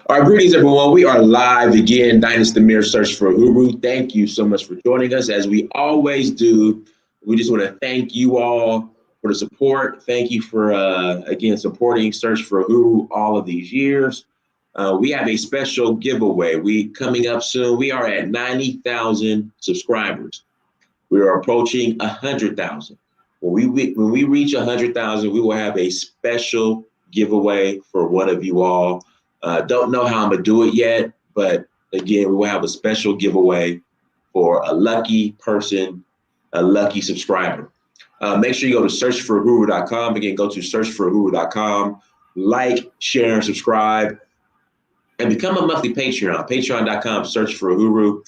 All right, greetings, everyone. We are live again. Dynasty Mirror Search for Guru. Thank you so much for joining us. As we always do, we just want to thank you all for the support. Thank you for, again, supporting Search for Guru all of these years. We have a special giveaway. Coming up soon. We are at 90,000 subscribers. We are approaching 100,000. When we reach 100,000, we will have a special giveaway for one of you all. Don't know how I'm gonna do it yet, but again, we will have a special giveaway for a lucky person, a lucky subscriber. Make sure you go to searchforguru.com. Again, go to searchforguru.com, like, share, and subscribe, and become a monthly Patreon. Patreon.com, search for Guru.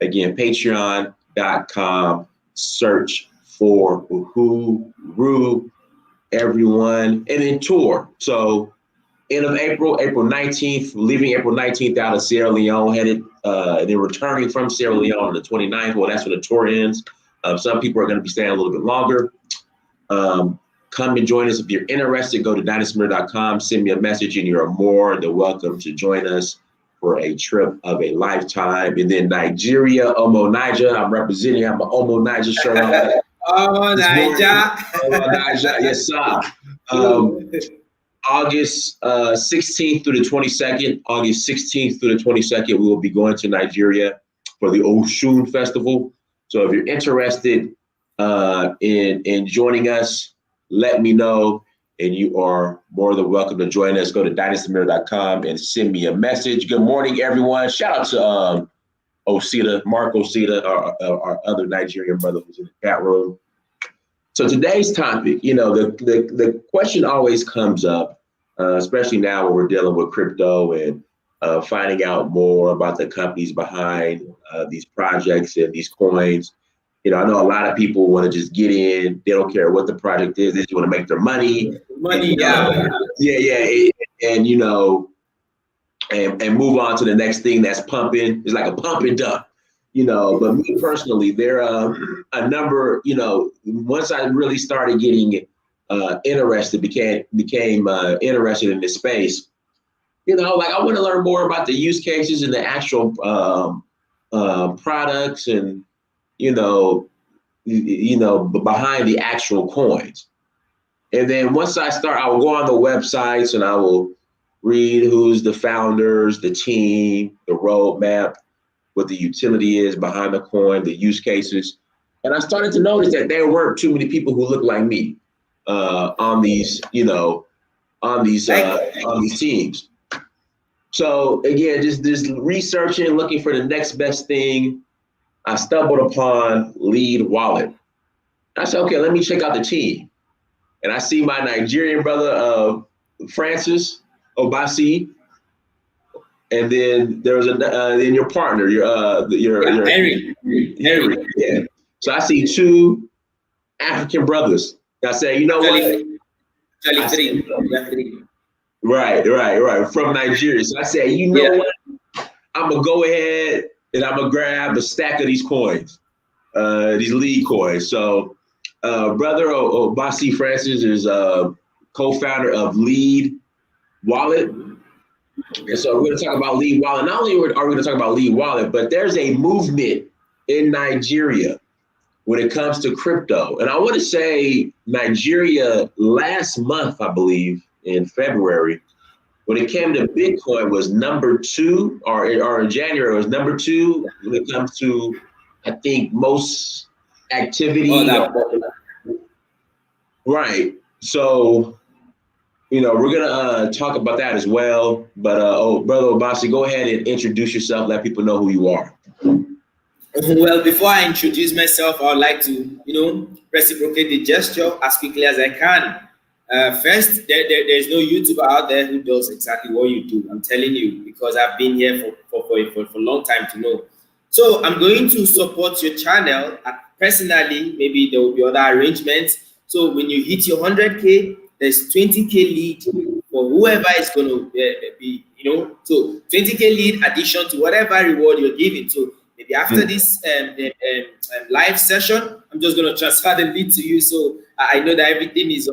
Again, patreon.com, search for Guru, everyone, and then tour. So end of April 19th, leaving April 19th out of Sierra Leone, headed, then returning from Sierra Leone on the 29th. Well, that's when the tour ends. Some people are going to be staying a little bit longer. Come and join us. If you're interested, go to dynasmir.com, send me a message, and you're more than welcome to join us for a trip of a lifetime. And then Nigeria, Omo Niger, I'm representing, I have my Omo Niger shirt on. Oh, Niger. Omo Niger, yes, sir. August 16th through the 22nd. August 16th through the 22nd, we will be going to Nigeria for the Osun Festival. So if you're interested in joining us, let me know, and you are more than welcome to join us. Go to dynastymir.com and send me a message. Good morning, everyone. Shout out to Osita, Mark Osita, our other Nigerian brother who's in the chat room. So today's topic, the question always comes up, especially now when we're dealing with crypto and finding out more about the companies behind these projects and these coins. I know a lot of people want to just get in. They don't care what the project is. They just want to make their money. And move on to the next thing that's pumping. It's like a pump and dump. But me personally, there are a number, once I really started getting interested, became interested in this space, I want to learn more about the use cases and the actual products and, behind the actual coins. And then once I will go on the websites and I will read who's the founders, the team, the roadmap, what the utility is behind the coin, the use cases. And I started to notice that there weren't too many people who look like me on these teams. So again, just researching, looking for the next best thing, I stumbled upon Lead Wallet. I said, okay, let me check out the team. And I see my Nigerian brother, Francis Obasi. And then there's then your partner, Henry. Yeah. So I see two African brothers. I say, you know what? Right. From Nigeria. So I say, you know what? I'm gonna go ahead and I'm gonna grab a stack of these coins, these lead coins. So brother Obasi Francis is co-founder of Lead Wallet. And so we're going to talk about Lead Wallet. Not only are we going to talk about Lead Wallet, but there's a movement in Nigeria when it comes to crypto. And I want to say Nigeria last month, I believe, in February, when it came to Bitcoin was number 2, or in January was number 2 when it comes to, I think, most activity. Right. So, we're going to talk about that as well. But, Brother Obasi, go ahead and introduce yourself. Let people know who you are. Well, before I introduce myself, I would like to, reciprocate the gesture as quickly as I can. First, there's no YouTuber out there who does exactly what you do. I'm telling you, because I've been here for a long time to know. So I'm going to support your channel. Personally, maybe there will be other arrangements. So when you hit your 100K, there's 20K lead for whoever is going to be, so 20K lead addition to whatever reward you're giving. So maybe after this live session, I'm just going to transfer the lead to you. So I know that everything is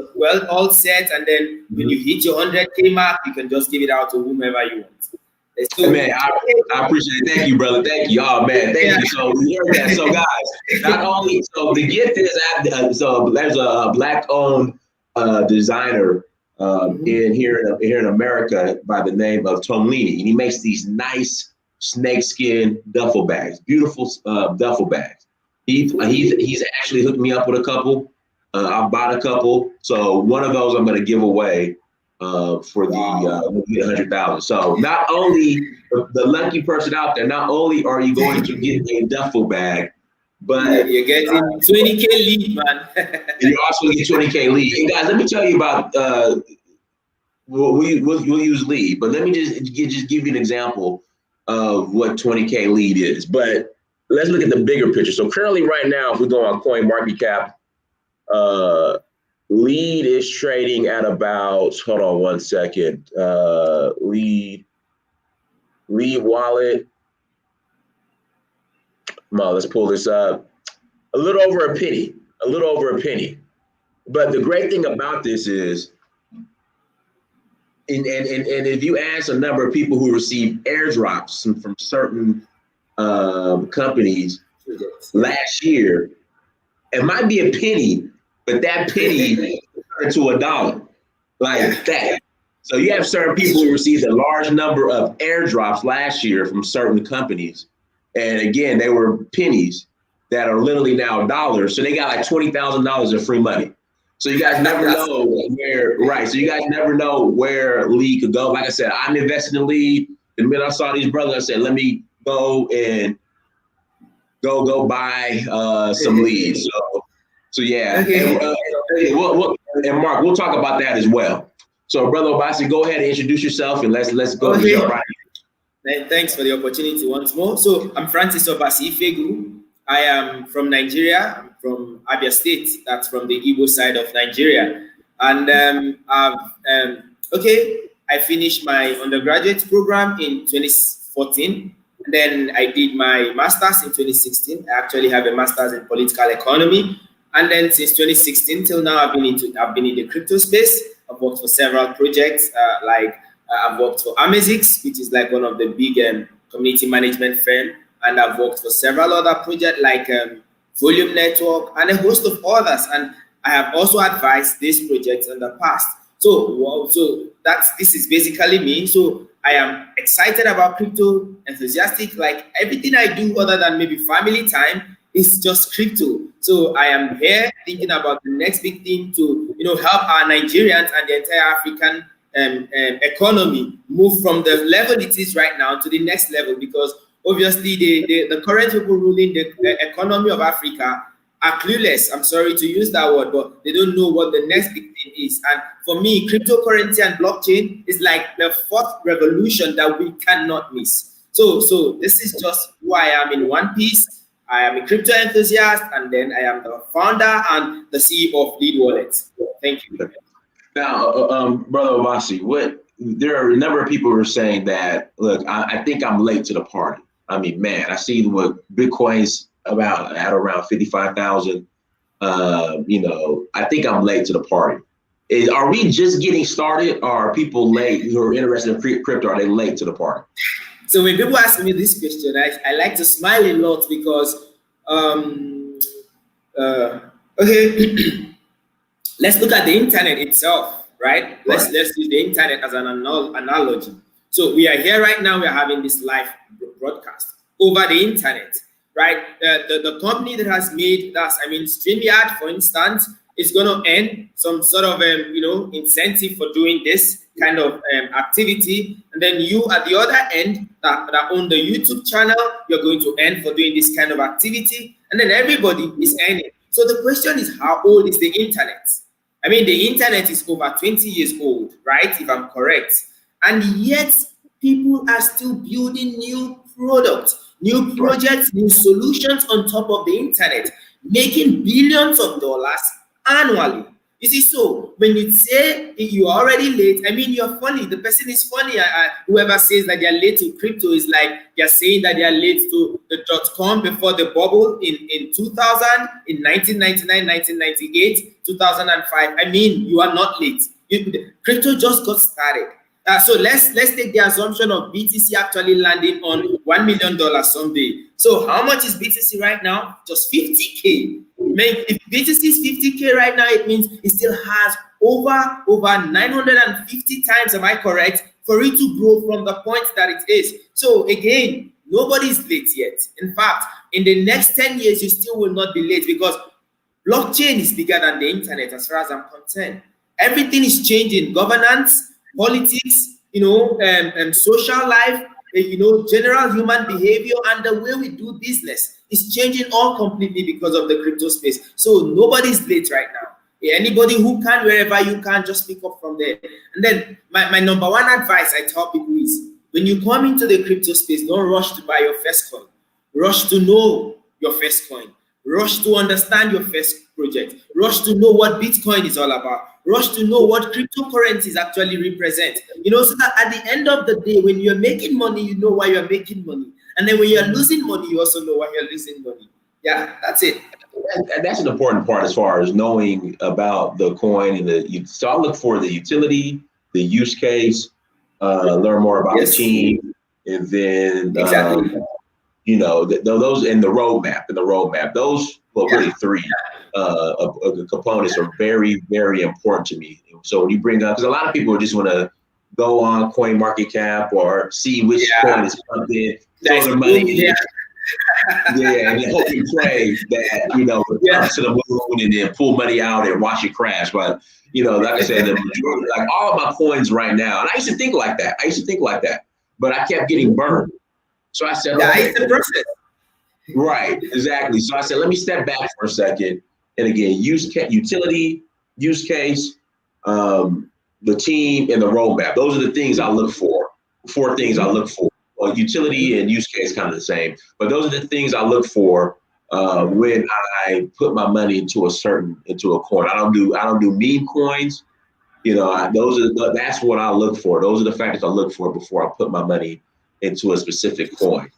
all set. And then when you hit your 100K mark, you can just give it out to whomever you want. So, man, I appreciate it. Thank you, brother. Thank you. Oh man, thank you. So we heard that. So guys, not only so the gift is so there's a black-owned designer here in America by the name of Tomlini, and he makes these nice snakeskin duffel bags, beautiful duffel bags. He's actually hooked me up with a couple. I bought a couple, so one of those I'm going to give away for the 100,000. So not only the lucky person out there, not only are you going to get a duffel bag, but you're getting 20K lead, man. you also get 20K lead. And guys, let me tell you about we'll use lead, but let me just give you an example of what 20K lead is. But let's look at the bigger picture. So currently, right now, if we go on CoinMarketCap, lead is trading at about, hold on one second. Lead wallet. Come on, let's pull this up. A little over a penny. But the great thing about this is, and if you ask a number of people who receive airdrops from certain companies last year, it might be a penny, but that penny turned to $1 like that. So you have certain people who received a large number of airdrops last year from certain companies. And again, they were pennies that are literally now dollars. So they got like $20,000 of free money. So you guys never know where, right? So you guys never know where lead could go. Like I said, I'm invested in lead. The minute I saw these brothers, I said, let me go and go buy some leads. So yeah. Okay. And Mark, we'll talk about that as well. So Brother Obasi, go ahead and introduce yourself and let's go and jump right in. Thanks for the opportunity once more. So I'm Francis Obasi Ifegwu. I am from Nigeria. I'm from Abia State. That's from the Igbo side of Nigeria. And I finished my undergraduate program in 2014. And then I did my master's in 2016. I actually have a master's in political economy. And then since 2016 till now, I've been in the crypto space. I've worked for several projects, I've worked for Amazix, which is like one of the big community management firm, and I've worked for several other projects like Volume Network and a host of others. And I have also advised these projects in the past. So this is basically me. So I am excited about crypto, enthusiastic. Like everything I do, other than maybe family time, is just crypto. So I am here thinking about the next big thing to help our Nigerians and the entire African economy move from the level it is right now to the next level, because obviously the current people ruling the economy of Africa are clueless. I'm sorry to use that word, but they don't know what the next big thing is. And for me, cryptocurrency and blockchain is like the fourth revolution that we cannot miss. So this is just who I am in one piece. I am a crypto enthusiast, and then I am the founder and the CEO of Lead Wallet. Thank you. Now, Brother Obasi, there are a number of people who are saying that, look, I think I'm late to the party. I mean, man, I see what Bitcoin's at around 55,000. I think I'm late to the party. Are we just getting started, or are people late who are interested in crypto? Are they late to the party? So when people ask me this question, I like to smile a lot because, let's look at the internet itself, right? Let's use the internet as an analogy. So we are here right now. We are having this live broadcast over the internet, right? The company that has made that, StreamYard, for instance, is going to earn some sort of incentive for doing this kind of activity, and then you at the other end that own the YouTube channel, you're going to earn for doing this kind of activity, and then everybody is earning. So the question is, how old is the internet? The internet is over 20 years old, right? If I'm correct, and yet people are still building new products, new projects, new solutions on top of the internet, making billions of dollars annually. You see, so when you say you're already late, you're funny. The person is funny. Whoever says that they're late to crypto is like they're saying that they're late to the .com before the bubble in 2000, in 1999, 1998, 2005. You are not late. Crypto just got started. So let's take the assumption of BTC actually landing on $1 million someday. So how much is BTC right now? Just 50K. If BTC is 50K right now, it means it still has over 950 times, am I correct, for it to grow from the point that it is. So again, nobody's late yet. In fact, in the next 10 years, you still will not be late, because blockchain is bigger than the internet as far as I'm concerned. Everything is changing. Governance, politics, social life, general human behavior, and the way we do business is changing all completely because of the crypto space. So nobody's late right now. Anybody who can, wherever you can, just pick up from there. And then my number one advice I tell people is, when you come into the crypto space, don't rush to buy your first coin. Rush to know your first coin. Rush to understand your first project. Rush to know what Bitcoin is all about. Rush to know what cryptocurrencies actually represent. So that at the end of the day, when you're making money, you know why you're making money. And then when you're losing money, you also know why you're losing money. Yeah, that's it. And that's an important part as far as knowing about the coin and so I look for the utility, the use case, learn more about the team, and then exactly. Those in the roadmap. Those really three components are very, very important to me. So when you bring up, because a lot of people just want to go on CoinMarketCap or see which coin is pumping, throw their money. And then hope and pray that to the moon and then pull money out and watch it crash. But like I said, the majority, like all of my coins right now, and I used to think like that. But I kept getting burned. So I said, okay. It's the process. Right, exactly. So I said, let me step back for a second. And again, utility, use case, the team, and the roadmap. Those are the things I look for. 4 things I look for. Well, utility and use case kind of the same, but those are the things I look for when I put my money into a coin. I don't do meme coins. That's what I look for. Those are the factors I look for before I put my money into a specific coin.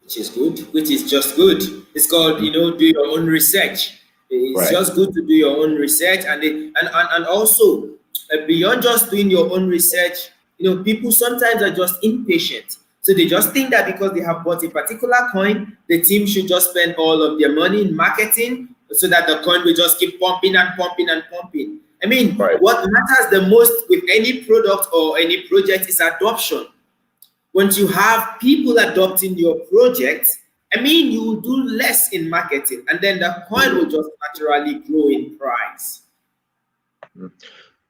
Which is just good. It's called, do your own research. It's just good to do your own research, and also beyond just doing your own research, people sometimes are just impatient. So they just think that because they have bought a particular coin, the team should just spend all of their money in marketing so that the coin will just keep pumping and pumping and pumping. I mean, what matters the most with any product or any project is adoption. Once you have people adopting your project, you will do less in marketing, and then the coin will just naturally grow in price.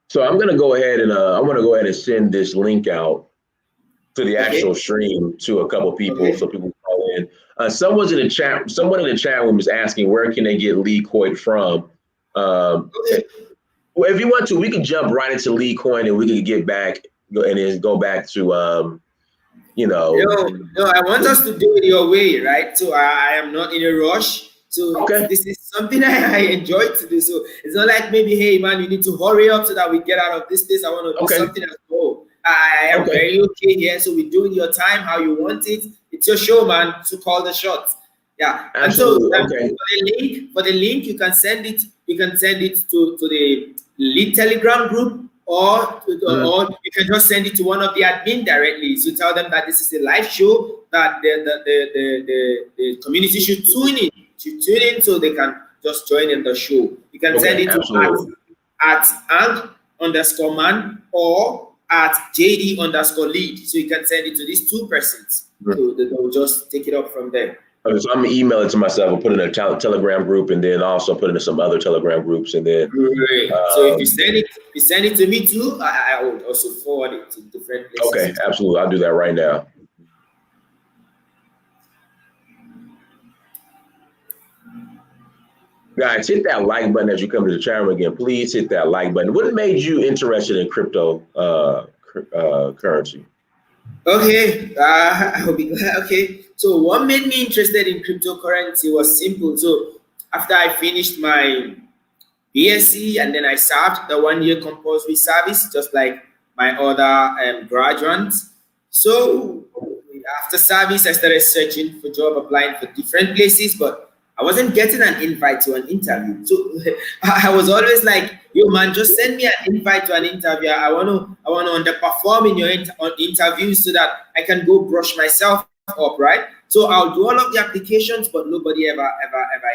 So I'm going to go ahead and send this link out to the actual stream to a couple people, so people can call in. Someone in the chat room is asking, where can they get LeeCoin from? Well, if you want to, we can jump right into LeeCoin and we can get back and then go back to No, I want us to do it your way, right? So I am not in a rush. So this is something I enjoy to do. So it's not like maybe, hey man, you need to hurry up so that we get out of this place. I want to do something else. Oh, I am very okay here. So we do it your time, how you want it. It's your show, man, to call the shots. Yeah. Absolutely. And so for the link, you can send it. You can send it to the Lead Telegram group, or you can just send it to one of the admin directly. So tell them that this is a live show, that the community should tune in so they can just join in the show. You can send it to at Ang_man or at JD_lead. So you can send it to these 2 persons. So they'll just take it up from there. Okay, so I'm gonna email it to myself and put it in a Telegram group, and then also put it in some other Telegram groups, and then. So if you send it to me too, I will also forward it to different places. Okay, absolutely. I'll do that right now. Guys, hit that like button as you come to the channel again. Please hit that like button. What made you interested in crypto currency? Okay, I'll be glad. Okay, so what made me interested in cryptocurrency was simple. So after I finished my BSc and then I served the 1-year compulsory service, just like my other graduates. So after service, I started searching for job, applying for different places, but I I wasn't getting an invite to an interview. So I was always like, yo man, just send me an invite to an interview. I want to underperform in your interviews so that I can go brush myself up, right? So I'll do all of the applications, but nobody ever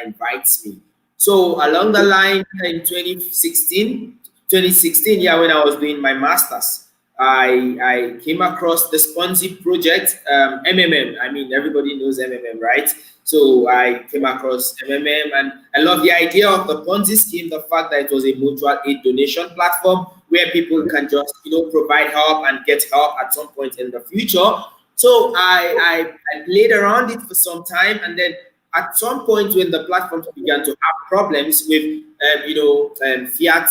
invites me. So along the line in 2016, yeah, when I was doing my master's, I came across the Sponsi project, MMM. I mean, everybody knows MMM, right? So I came across MMM, and I love the idea of the Ponzi scheme, the fact that it was a mutual aid donation platform where people can just, provide help and get help at some point in the future. So I played around it for some time, and then at some point when the platforms began to have problems with, fiat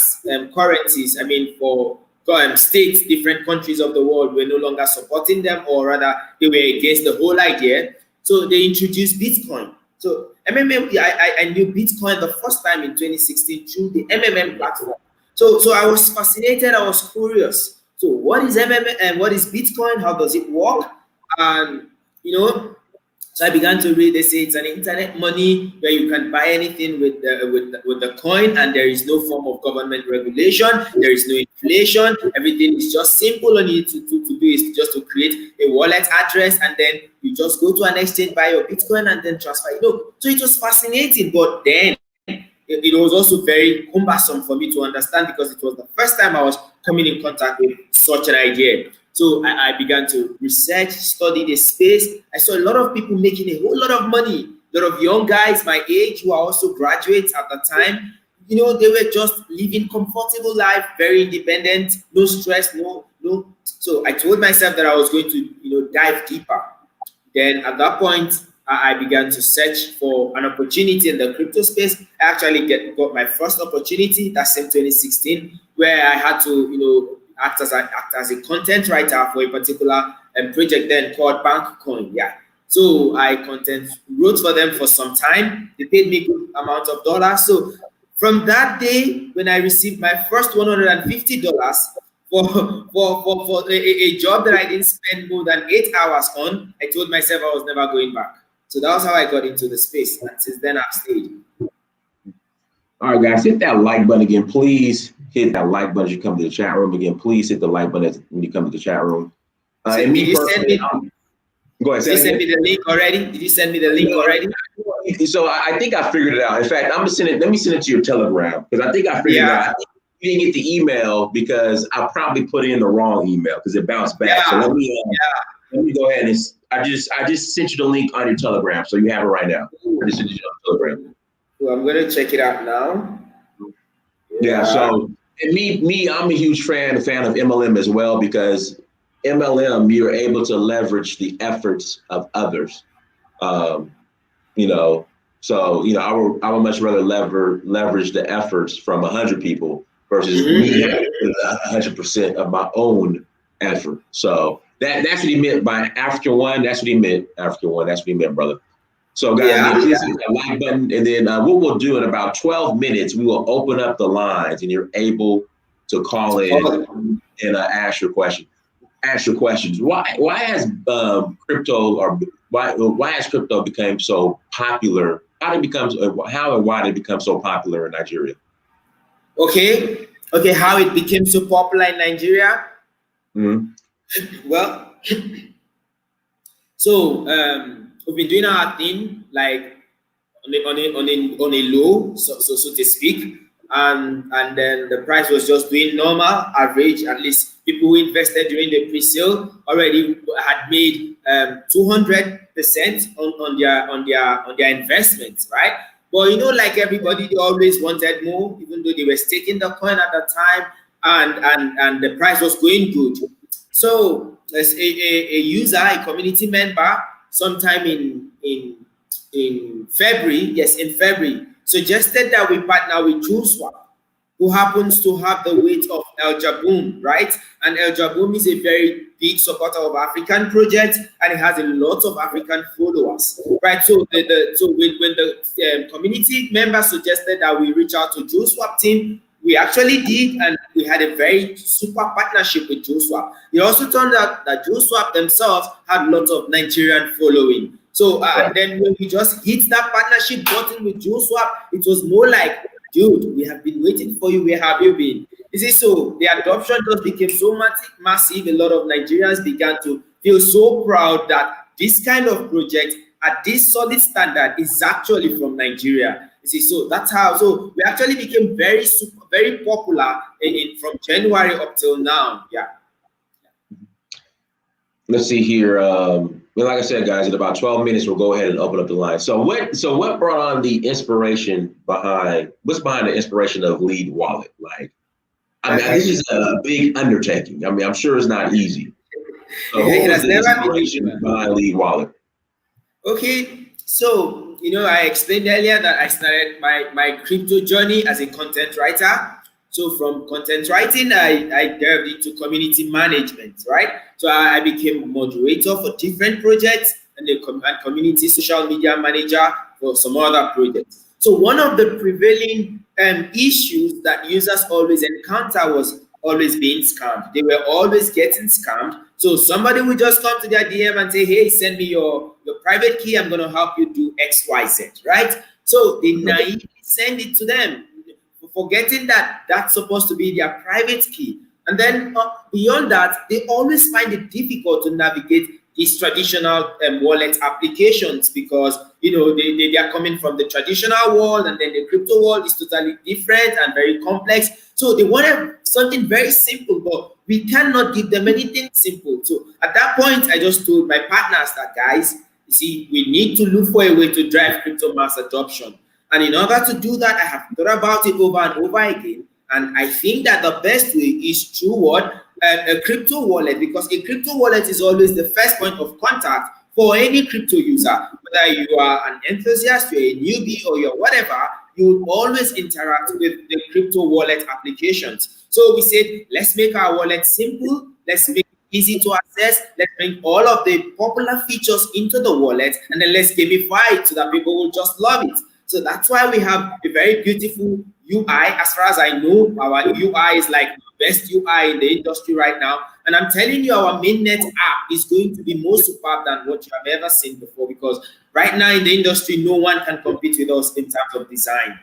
currencies, I mean, for states, different countries of the world were no longer supporting them, or rather, they were against the whole idea. So they introduced Bitcoin. So MMM, I knew Bitcoin the first time in 2016 through the MMM platform. So I was fascinated. I was curious. So what is MMM and what is Bitcoin? How does it work? And so I began to read. They say it's an internet money where you can buy anything with the coin, and there is no form of government regulation. There is no inflation. Everything is just simple. All you need to do is just to create a wallet address, and then you just go to an exchange, buy your Bitcoin, and then transfer it. So it was fascinating, but then it was also very cumbersome for me to understand, because it was the first time I was coming in contact with such an idea. So I began to research, study the space. I saw a lot of people making a whole lot of money. A lot of young guys my age who are also graduates at the time. They were just living comfortable life, very independent, no stress, no. So I told myself that I was going to, dive deeper. Then at that point, I began to search for an opportunity in the crypto space. I actually got my first opportunity that same 2016, where I had to, act as a content writer for a particular project then called Bankcoin. Yeah. So I wrote for them for some time. They paid me a good amount of dollars. So from that day, when I received my first $150 for a job that I didn't spend more than 8 hours on, I told myself I was never going back. So that was how I got into the space. And since then, I've stayed. All right, guys, hit that like button again, please. Hit that like button as you come to the chat room. Again, please hit the like button when you come to the chat room. Go ahead. Did you send me the link already? Did you send me the link already? So I think I figured it out. In fact, I'm gonna send it. Let me send it to your Telegram, because I think I figured it out. You didn't get the email because I probably put in the wrong email because it bounced back. So let me go ahead and I just sent you the link on your Telegram, so you have it right now. I just sent you on Telegram. So I'm gonna check it out now. Yeah. So and me, I'm a huge fan of MLM as well, because MLM, you're able to leverage the efforts of others. So I would much rather leverage the efforts from 100 people versus me having 100% of my own effort. So that's what he meant by African One. That's what he meant. African One. That's what he meant, brother. So guys, please hit that like button, and then what we'll do in about 12 minutes, we will open up the lines, and you're able to call in and ask your question. Ask your questions. Why has crypto become so popular? How and why did it become so popular in Nigeria? Okay. How it became so popular in Nigeria? Mm-hmm. Well, so we've been doing our thing like on a low, so to speak, and then the price was just doing normal, average. At least people who invested during the pre-sale already had made 200% on their investments, right? But like everybody, they always wanted more, even though they were staking the coin at the time, and the price was going good. So as a user, a community member, sometime in February, suggested that we partner with JuleSwap, who happens to have the weight of El Jaboom, right? And El Jaboom is a very big supporter of African projects, and it has a lot of African followers, right? So when the community member suggested that we reach out to JuleSwap team, we actually did, and we had a very super partnership with JuleSwap. It also turned out that JuleSwap themselves had lots of Nigerian following. So and then when we just hit that partnership button with JuneSwap, it was more like, dude, we have been waiting for you. Where have you been? Is it so? The adoption just became so massive. A lot of Nigerians began to feel so proud that this kind of project at this solid standard is actually from Nigeria. You see, so that's how. So we actually became very popular from January up till now. Yeah. Let's see here. Like I said, guys, in about 12 minutes, we'll go ahead and open up the line. So what brought on the inspiration what's behind the inspiration of Lead Wallet? Like, I mean, this is a big undertaking. I mean, I'm sure it's not easy. So what was the inspiration behind Lead Wallet? Okay, so I explained earlier that I started my crypto journey as a content writer. So from content writing, I delved into community management, right? So I became a moderator for different projects and community social media manager for some other projects. So one of the prevailing issues that users always encounter was always being scammed. They were always getting scammed. So somebody would just come to their DM and say, hey, send me your private key. I'm going to help you do X, Y, Z, right? So they naively send it to them, forgetting that that's supposed to be their private key. And then beyond that, they always find it difficult to navigate these traditional wallet applications because, they are coming from the traditional world, and then the crypto world is totally different and very complex. So they wanted something very simple, but we cannot give them anything simple. So at that point, I just told my partners that, guys, you see, we need to look for a way to drive crypto mass adoption. And in order to do that, I have thought about it over and over again. And I think that the best way is through what? A crypto wallet, because a crypto wallet is always the first point of contact for any crypto user. Whether you are an enthusiast, you're a newbie, or you're whatever, you will always interact with the crypto wallet applications. So we said, let's make our wallet simple. Let's make it easy to access. Let's bring all of the popular features into the wallet, and then let's gamify it so that people will just love it. So that's why we have a very beautiful UI. As far as I know, our UI is like the best UI in the industry right now. And I'm telling you, our mainnet app is going to be more superb than what you have ever seen before, because right now in the industry, no one can compete with us in terms of design.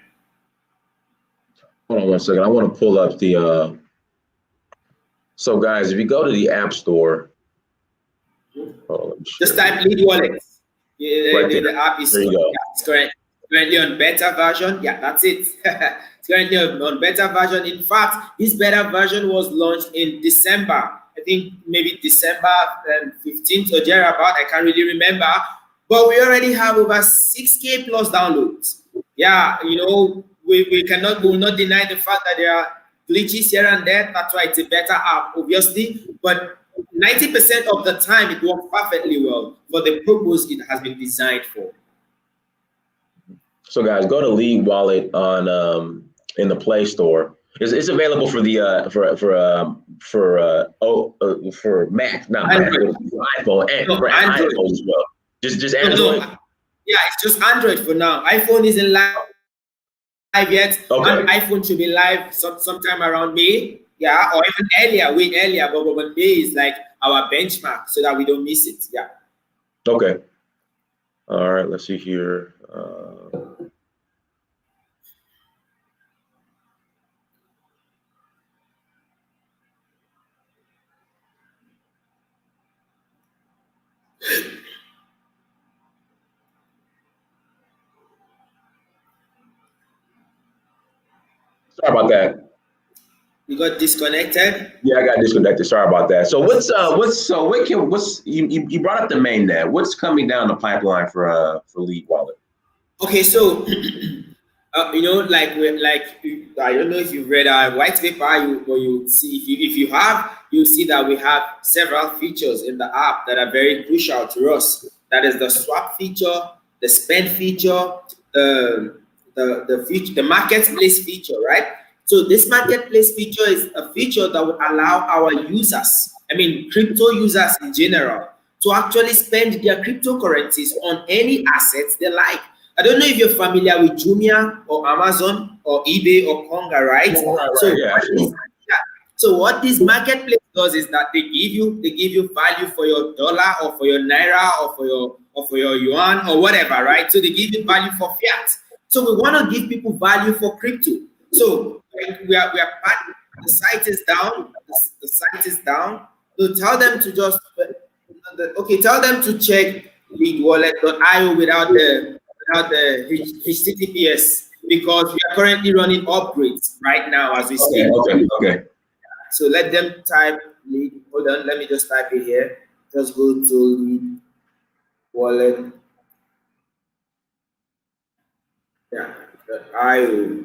Hold on one second. I want to pull up the... So guys, if you go to the App Store... just type Lead Wallet. The app is... There you go. Yeah, it's correct. Currently on beta version. Yeah, that's it. It's currently on beta version. In fact, this beta version was launched in December. I think maybe December 15th or thereabout. I can't really remember. But we already have over 6K plus downloads. Yeah, we will not deny the fact that there are glitches here and there. That's why it's a better app, obviously. But 90% of the time, it works perfectly well for the purpose it has been designed for. So guys, go to Lead Wallet on in the Play Store. It's available for the for Mac, not Android. Mac, for iPhone and for Android as well. Just Android. No. Yeah, it's just Android for now. iPhone isn't live yet. Okay. And iPhone should be live sometime around May. Yeah, or even earlier, way earlier. But May is like our benchmark, so that we don't miss it. Yeah. Okay. All right. Let's see here. Sorry about that. You got disconnected? Yeah, I got disconnected. Sorry about that. So you brought up the mainnet. What's coming down the pipeline for Lead Wallet? Okay, so I don't know if you've read our white paper, or you see if you have, you'll see that we have several features in the app that are very crucial to us. That is the swap feature, the spend feature, the marketplace feature, right? So this marketplace feature is a feature that will allow our users, crypto users in general, to actually spend their cryptocurrencies on any assets they like. I don't know if you're familiar with Jumia or Amazon or eBay or Konga, right? So what this marketplace does is that they give you value for your dollar or for your naira or or for your yuan or whatever, right? So they give you value for fiat. So we want to give people value for crypto. So we are the site is down. The site is down. So tell them to just tell them to check leadwallet.io without the HTTPS, because we are currently running upgrades right now as we speak. Okay. So let them type lead. Hold on, let me just type it here. Just go to lead wallet. .io.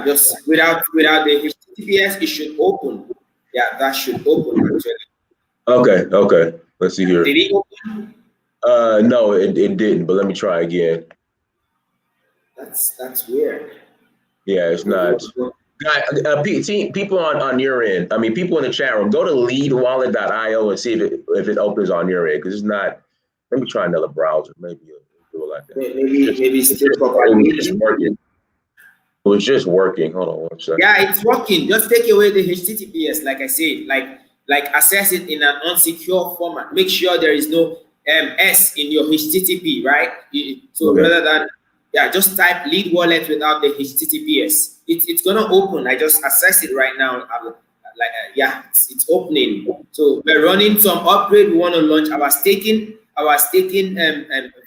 Just without the HTTPS, it should open. Yeah, that should open actually. Okay. Let's see here. Did it open? No, it didn't, but let me try again. That's weird. Yeah, it's not. People on your end, I mean, people in the chat room, go to leadwallet.io and see if it opens on your end, because it's not. Let me try another browser. Maybe it'll do it like that. Maybe it's still working. It was just working. Hold on one second. Yeah, it's working. Just take away the HTTPS, like I said, like access it in an unsecure format. Make sure there is no S in your HTTP, right? So rather than just type lead wallet without the HTTPS. It's gonna open. I just access it right now. It's opening. So we're running some upgrade. We want to launch our staking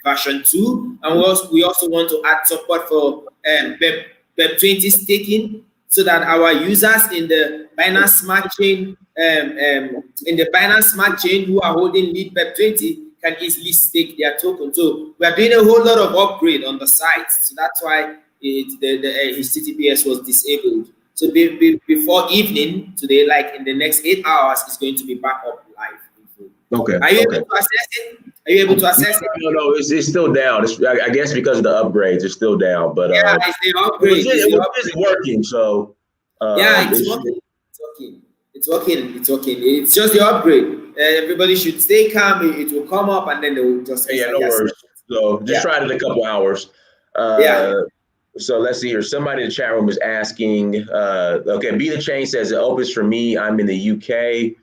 version 2, and we also want to add support for Web20 staking, so that our users in the Binance Smart Chain who are holding lead Web20 can easily stake their token. So we are doing a whole lot of upgrade on the site. So that's why the HTTPS was disabled. So before evening today, like in the next 8 hours, it's going to be back up live. Okay. Are you able to access it? Are you able to access it? No, it's still down. I guess because of the upgrades, it's still down. But it's the upgrade. It's working. So it's working. It's working. It's just the upgrade. Everybody should stay calm. It will come up, and then they will just no worries. So just try it in a couple hours. So let's see here. Somebody in the chat room is asking. Be the Chain says it opens for me. I'm in the UK.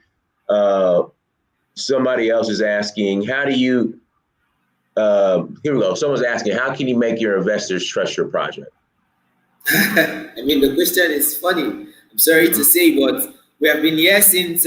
Somebody else is asking, how do you? Here we go. Someone's asking, how can you make your investors trust your project? I mean, the question is funny. I'm sorry to say, but we have been here since.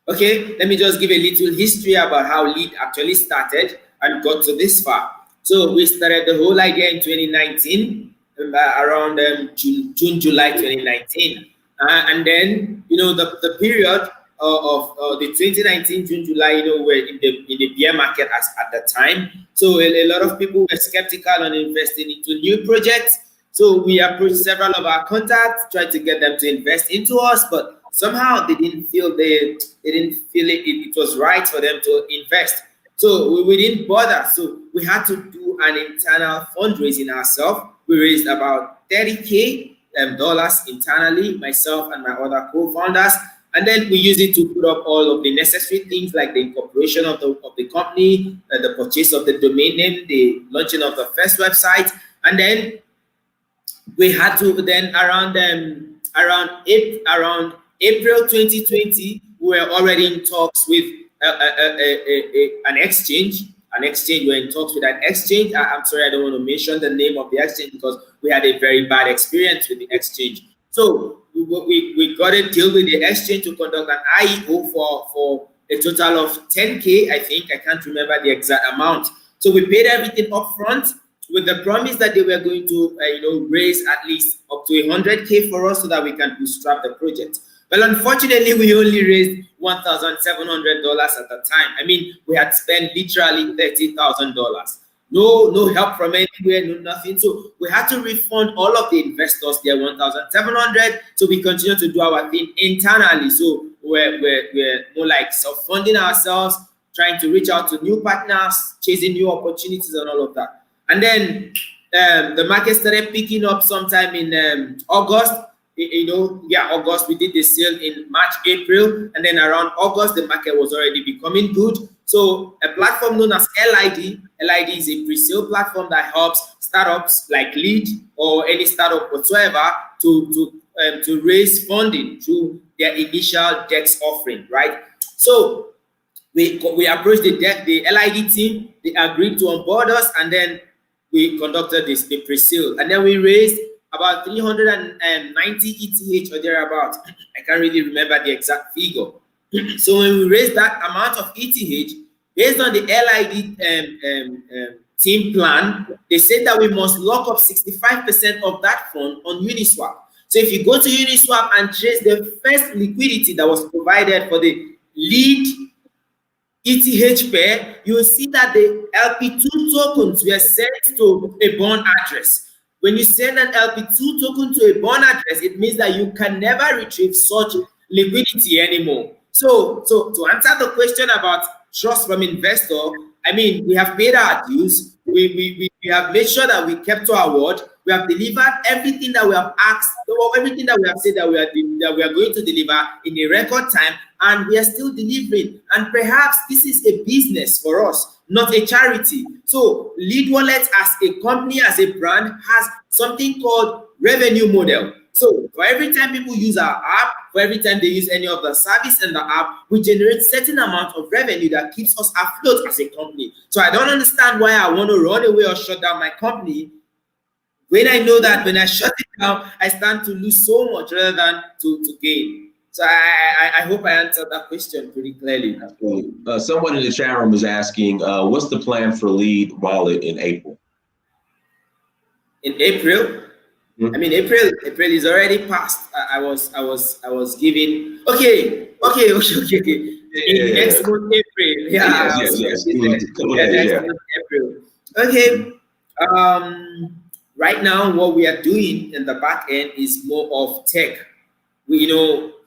Let me just give a little history about how Lead actually started and got to this far. So we started the whole idea in 2019, around June, July 2019, and then the period of the 2019 June, July, we're in the bear market at the time. So a lot of people were skeptical on investing into new projects. So we approached several of our contacts, tried to get them to invest into us, but somehow they didn't feel it was right for them to invest. So we didn't bother. So we had to do an internal fundraising ourselves. We raised about $30K internally, myself and my other co-founders. And then we use it to put up all of the necessary things, like the incorporation of the company, the purchase of the domain name, the launching of the first website. And then we had to around April 2020, we were already in talks with an exchange. We're in talks with an exchange. I'm sorry, I don't want to mention the name of the exchange because we had a very bad experience with the exchange. So we got a deal with the exchange to conduct an IEO for a total of 10K, I think. I can't remember the exact amount. So we paid everything up front with the promise that they were going to raise at least up to 100K for us so that we can bootstrap the project. Well, unfortunately, we only raised $1,700 at the time. I mean, we had spent literally $30,000. No help from anywhere, no nothing. So we had to refund all of the investors their $1,700. So we continue to do our thing internally. So we're more like self-funding ourselves, trying to reach out to new partners, chasing new opportunities and all of that. And then the market started picking up sometime in August. August, we did the sale in March, April, and then around August, the market was already becoming good. So a platform known as LID is a pre-sale platform that helps startups like Lead or any startup whatsoever to raise funding through their initial DEX offering, right? So we approached the LID team. They agreed to onboard us, and then we conducted the pre-sale, and then we raised about 390 ETH or thereabout. I can't really remember the exact figure. So when we raised that amount of ETH, based on the LID team plan, they said that we must lock up 65% of that fund on Uniswap. So if you go to Uniswap and trace the first liquidity that was provided for the lead ETH pair, you will see that the LP2 tokens were sent to a bond address. When you send an LP2 token to a bond address, it means that you can never retrieve such liquidity anymore. So to answer the question about trust from investor, I mean, we have paid our dues. We have made sure that we kept to our word. We have delivered everything that we have asked, everything that we have said that we are going to deliver in a record time, and we are still delivering. And perhaps this is a business for us, not a charity. So Lead Wallet as a company, as a brand, has something called revenue model. So for every time people use our app, for every time they use any of the service in the app, we generate certain amount of revenue that keeps us afloat as a company. So I don't understand why I want to run away or shut down my company when I know that when I shut it down, I stand to lose so much rather than to gain. So I hope I answered that question pretty clearly. Someone in the chat room was asking, what's the plan for Lead Wallet in April? In April? I mean, April is already past. I was giving. Okay. In next month, April. Yeah. Next month, April. Okay. Right now, what we are doing in the back end is more of tech. We,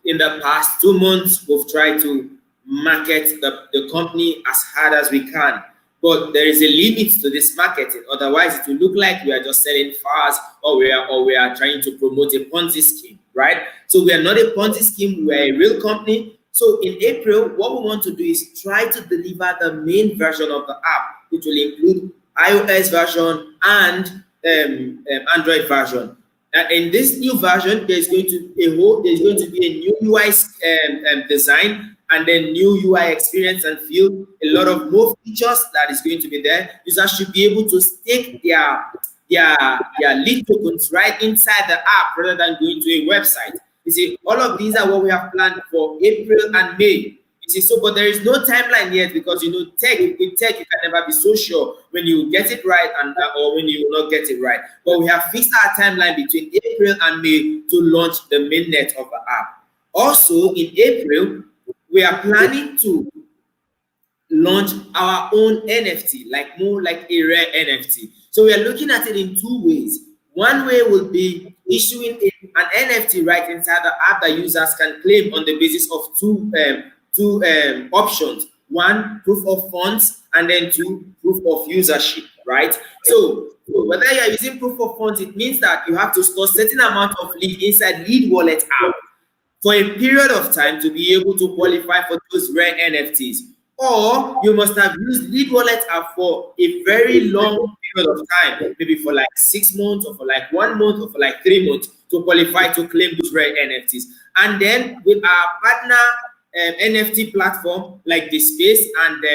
in the past 2 months, we've tried to market the company as hard as we can. But there is a limit to this marketing. Otherwise, it will look like we are just selling fast, or we are trying to promote a Ponzi scheme, right? So we are not a Ponzi scheme. We are a real company. So in April, what we want to do is try to deliver the main version of the app, which will include iOS version and Android version. And in this new version, there's going to be a new UI design, and then new UI experience and feel. A lot of more features that is going to be there. Users should be able to stake their lead tokens right inside the app rather than going to a website. You see, all of these are what we have planned for April and May. You see, so but there is no timeline yet, because with tech you can never be so sure when you get it right and or when you will not get it right. But we have fixed our timeline between April and May to launch the mainnet of the app. Also in April, we are planning to launch our own NFT, more like a rare NFT. So we are looking at it in 2 ways. One way will be issuing an NFT right inside the app that users can claim on the basis of two options. One, proof of funds, and then 2, proof of usership, right? So whether you are using proof of funds, it means that you have to store certain amount of lead inside Lead Wallet app for a period of time to be able to qualify for those rare NFTs. Or you must have used Lead Wallet app for a very long period of time, maybe for like 6 months, or for like 1 month, or for like 3 months to qualify to claim those rare NFTs. And then with our partner NFT platform like the Space, and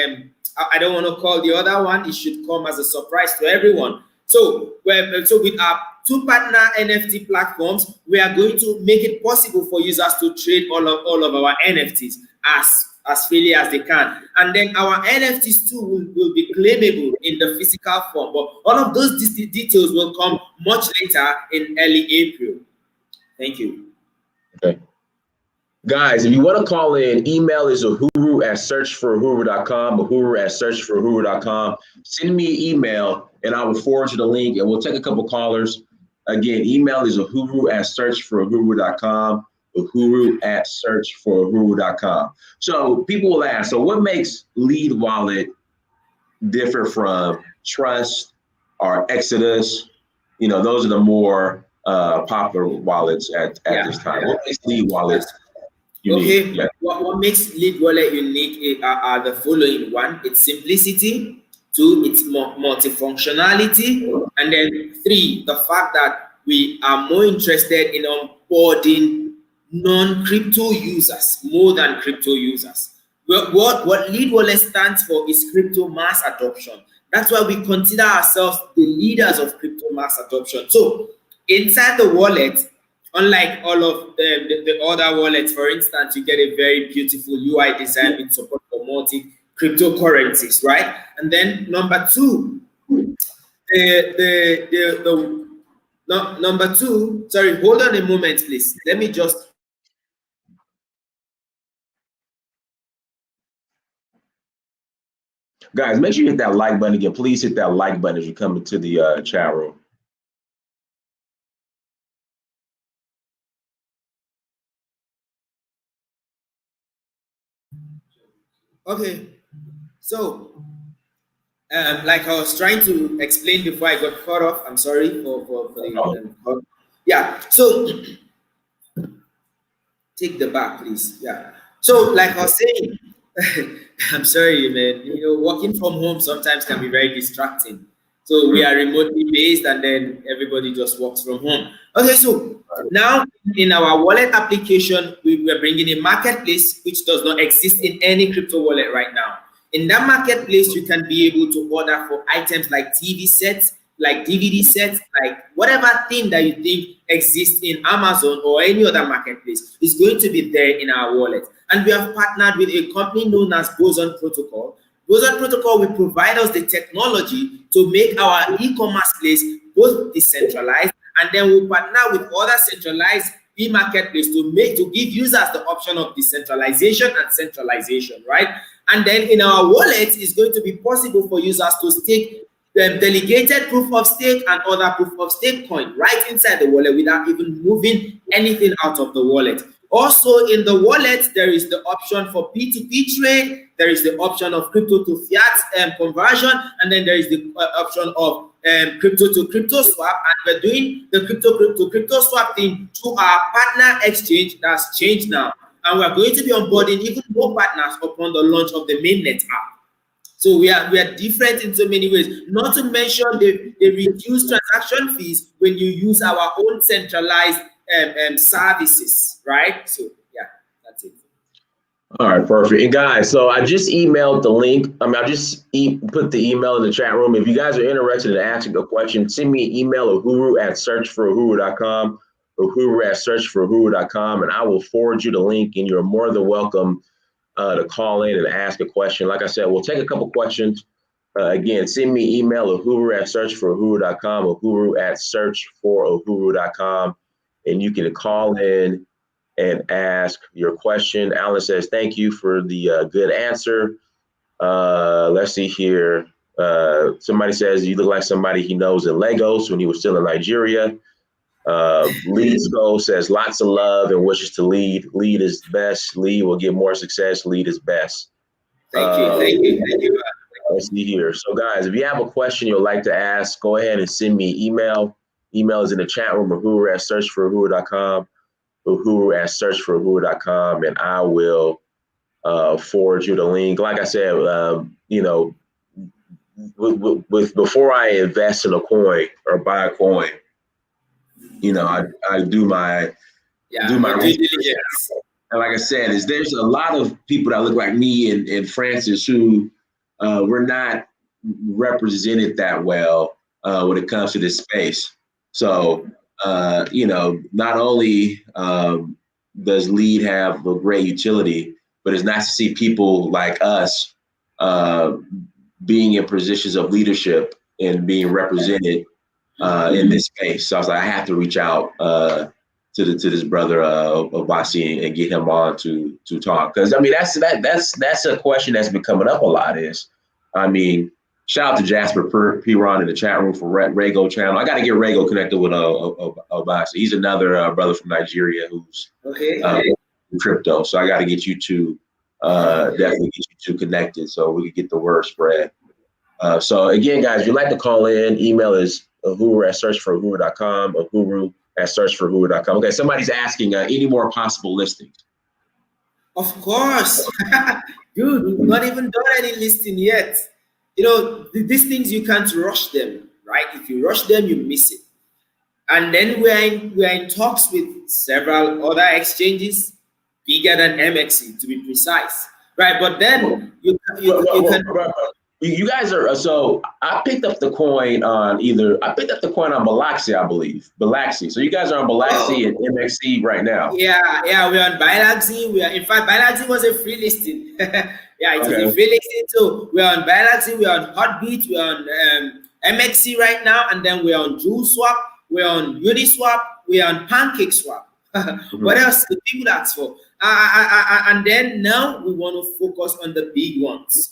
I don't want to call the other one, it should come as a surprise to everyone. So with our 2 partner NFT platforms, we are going to make it possible for users to trade all of our NFTs as freely as they can. And then our NFTs too will be claimable in the physical form. But all of those details will come much later in early April. Thank you. Okay. Guys, if you want to call in, email is uhuru@searchforuhuru.com, uhuru@searchforuhuru.com. Send me an email and I will forward you the link, and we'll take a couple callers. Again, email is uhuru@searchforuhuru.com, uhuru@searchforuhuru.com. So people will ask, so what makes Lead Wallet different from Trust or Exodus? Those are the more popular wallets at this time. What makes Lead Wallet unique? Okay, yeah. What makes Lead Wallet unique are the following. 1, its simplicity. 2, its multifunctionality. And then 3, the fact that we are more interested in onboarding non-crypto users more than crypto users. Well, what lead wallet stands for is crypto mass adoption. That's why we consider ourselves the leaders of crypto mass adoption. So inside the wallet, unlike all of the other wallets, for instance, you get a very beautiful UI design with support for multi cryptocurrencies, right? And then number two, the no, number two, sorry, hold on a moment, please. Let me just. Guys, make sure you hit that like button again. Please hit that like button as you come into the chat room. Okay, so like I was trying to explain before I got cut off. I'm sorry for the yeah. So take the back, please. Yeah. So like I was saying, I'm sorry, man. You know, working from home sometimes can be very distracting. So we are remotely based, and then everybody just works from home. Okay, so now in our wallet application, we are bringing a marketplace which does not exist in any crypto wallet right now. In that marketplace, you can be able to order for items like TV sets, like DVD sets, like whatever thing that you think exists in Amazon or any other marketplace is going to be there in our wallet. And we have partnered with a company known as Boson Protocol. Boson Protocol will provide us the technology to make our e-commerce place both decentralized, and then we'll partner with other centralized e-marketplace to give users the option of decentralization and centralization, right? And then in our wallet, it's going to be possible for users to stake delegated proof of stake and other proof of stake coin right inside the wallet without even moving anything out of the wallet. Also in the wallet, there is the option for P2P trade, there is the option of crypto to fiat conversion, and then there is the option of crypto to crypto swap, and we're doing the crypto to crypto swap thing to our partner exchange that's changed now. And we're going to be onboarding even more partners upon the launch of the mainnet app. So we are different in so many ways. Not to mention the reduced transaction fees when you use our own centralized services, right? So yeah, that's it. All right, perfect. And guys, so I just emailed the link. I just put the email in the chat room. If you guys are interested in asking a question, send me an email at uhuru@searchforuhuru.com, uhuru@searchforuhuru.com, and I will forward you the link, and you're more than welcome to call in and ask a question. Like I said, we'll take a couple questions. Again, send me email at uhuru@searchforuhuru.com, uhuru@searchforuhuru.com, and you can call in and ask your question. Alan says, thank you for the good answer. Let's see here. Somebody says, you look like somebody he knows in Lagos when he was still in Nigeria. Lead's goal says, lots of love and wishes to Lead. Lead is best. Lead will get more success. Lead is best. Thank you. Let's see here. So guys, if you have a question you'd like to ask, go ahead and send me email. Email is in the chat room, uhuru@searchforuhuru.com, uhuru@searchforuhuru.com, and I will forward you the link. Like I said, you know, with before I invest in a coin or buy a coin, you know, I do my research. And like I said, there's a lot of people that look like me and Francis who we're not represented that well when it comes to this space. So, you know, not only does Lead have a great utility, but it's nice to see people like us being in positions of leadership and being represented in this space. So I was like, I have to reach out to this brother Obasi and get him on to talk, because I mean that's a question that's been coming up a lot. I mean, shout out to Jasper Piron in the chat room for Rego channel. I got to get Rego connected with Obasi. He's another brother from Nigeria who's in crypto. So I got to get you two definitely get you two connected so we can get the word spread. So again, guys, if you'd like to call in, email is uhuru@searchforuhuru.com, uhuru@searchforuhuru.com. Okay, somebody's asking any more possible listings. Of course. Dude, we've not even done any listing yet. You know, these things, you can't rush them, right? If you rush them, you miss it. And then we're in talks with several other exchanges, bigger than MXC to be precise. right? But then you can. You guys are so. I picked up the coin on Bilaxi, I believe. Bilaxi. So you guys are on Bilaxi and MXC right now. Yeah, we're on Bilaxi. In fact, Bilaxi was a free listing. Yeah, it was a Okay. free listing. So we're on Bilaxi, we're on Hotbit, we're on MXC right now, and then we're on JewelSwap, we're on Uniswap, we're on PancakeSwap. What else do people ask for? And then now we want to focus on the big ones,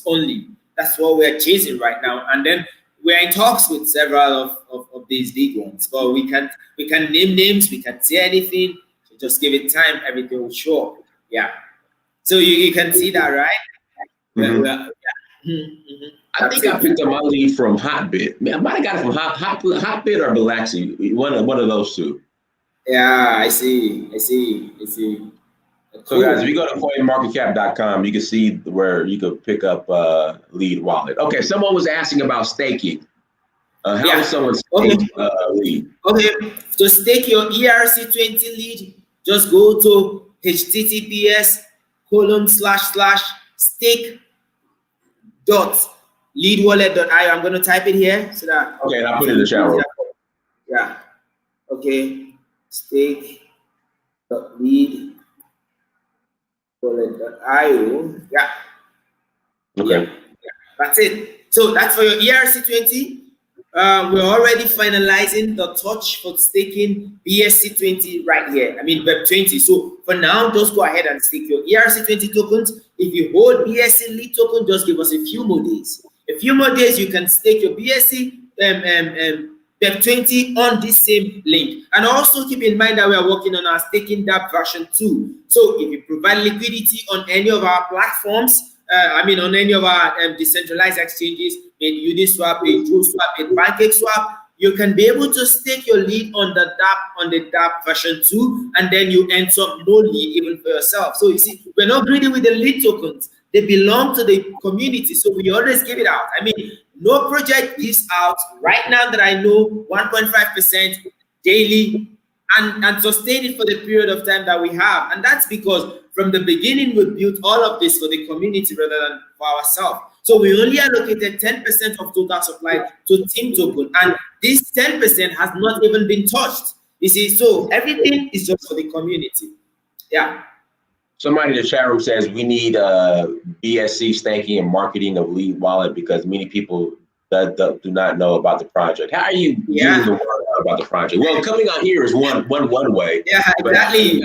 only. That's what we're chasing right now. And then we're in talks with several of these big ones, but we can name names, we can say anything. So just give it time, everything will show up. Yeah. So you can see that, right? Mhm. Yeah. I think I picked up my lead from Hotbit. I might have got it from Hotbit or Bilaxi. One of those two. Yeah, I see. So guys, if you go to coinmarketcap.com, you can see where you can pick up lead wallet. Okay, someone was asking about staking. How does someone stake lead? Okay, to stake your ERC20 lead, just go to https://stake.leadwallet.io. I'm going to type it here so that. Okay, and I'll put it in the chat room. Yeah. Okay. Stake.leadwallet.io. Yeah. Okay. Yeah. That's it. So that's for your ERC20. We're already finalizing the touch for staking BSC20 right here. I mean Web20. So for now, just go ahead and stake your ERC20 tokens. If you hold BSC lead token, just give us a few more days. A few more days, you can stake your BSC Web20 on this same link. And also keep in mind that we are working on our staking DApp version 2. So if you provide liquidity on any of our platforms, on any of our decentralized exchanges, in Uniswap, in JewelSwap, in PancakeSwap, you can be able to stake your lead on the DApp version 2, and then you enter no lead even for yourself. So you see, we're not greedy with the lead tokens. They belong to the community, so we always give it out. I mean, no project gives out right now that I know 1.5% daily and sustain it for the period of time that we have. And that's because from the beginning, we built all of this for the community rather than for ourselves. So we only allocated 10% of total supply to Team Token. And this 10% has not even been touched. You see, so everything is just for the community. Yeah. Somebody in the chat room says we need BSC staking and marketing of lead wallet because many people do not know about the project. How are you getting the word out about the project? Well, coming on here is one way. Yeah, exactly.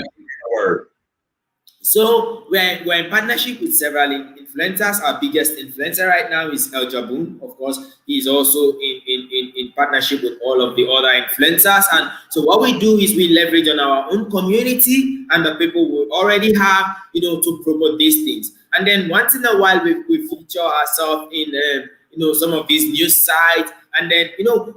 So we're in partnership with several influencers. Our biggest influencer right now is El Jabun. Of course, he's also in partnership with all of the other influencers. And so what we do is we leverage on our own community and the people we already have, to promote these things. And then once in a while, we feature ourselves in some of these news sites. And then,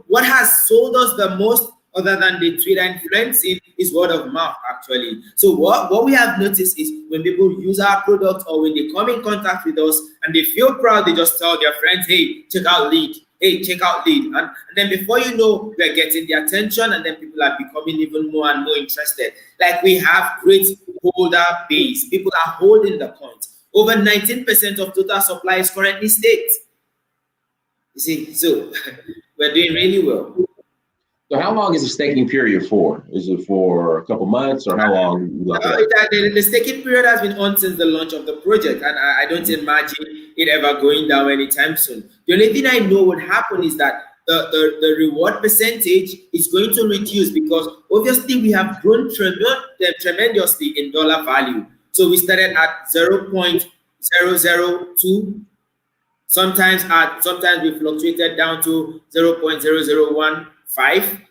what has sold us the most, other than the Twitter influencing, is word of mouth, actually. So what we have noticed is when people use our product or when they come in contact with us and they feel proud, they just tell their friends, hey, check out lead. Hey, check out lead. And then before you know, we're getting the attention, and then people are becoming even more and more interested. Like, we have great holder base. People are holding the coins. Over 19% of total supply is currently staked. You see, so we're doing really well. So how long is the staking period for? Is it for a couple months or how long? The staking period has been on since the launch of the project, and I don't imagine it ever going down anytime soon. The only thing I know would happen is that the reward percentage is going to reduce because obviously we have grown tremendously in dollar value. So we started at 0.002. Sometimes we fluctuated down to 0.0015.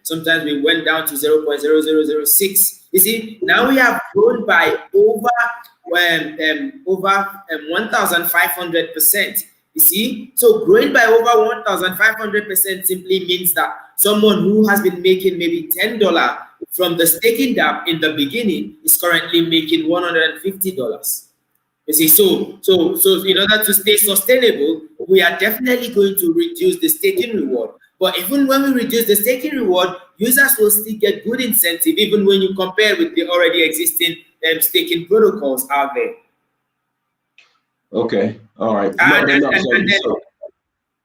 Sometimes we went down to 0.0006. You see, now we have grown by over 1,500%. You see, so growing by over 1,500% simply means that someone who has been making maybe $10 from the staking DApp in the beginning is currently making $150. You see, so in order to stay sustainable, we are definitely going to reduce the staking reward. But even when we reduce the staking reward, users will still get good incentive, even when you compare with the already existing staking protocols out there. Okay. All right. And, No, and, no. and, and then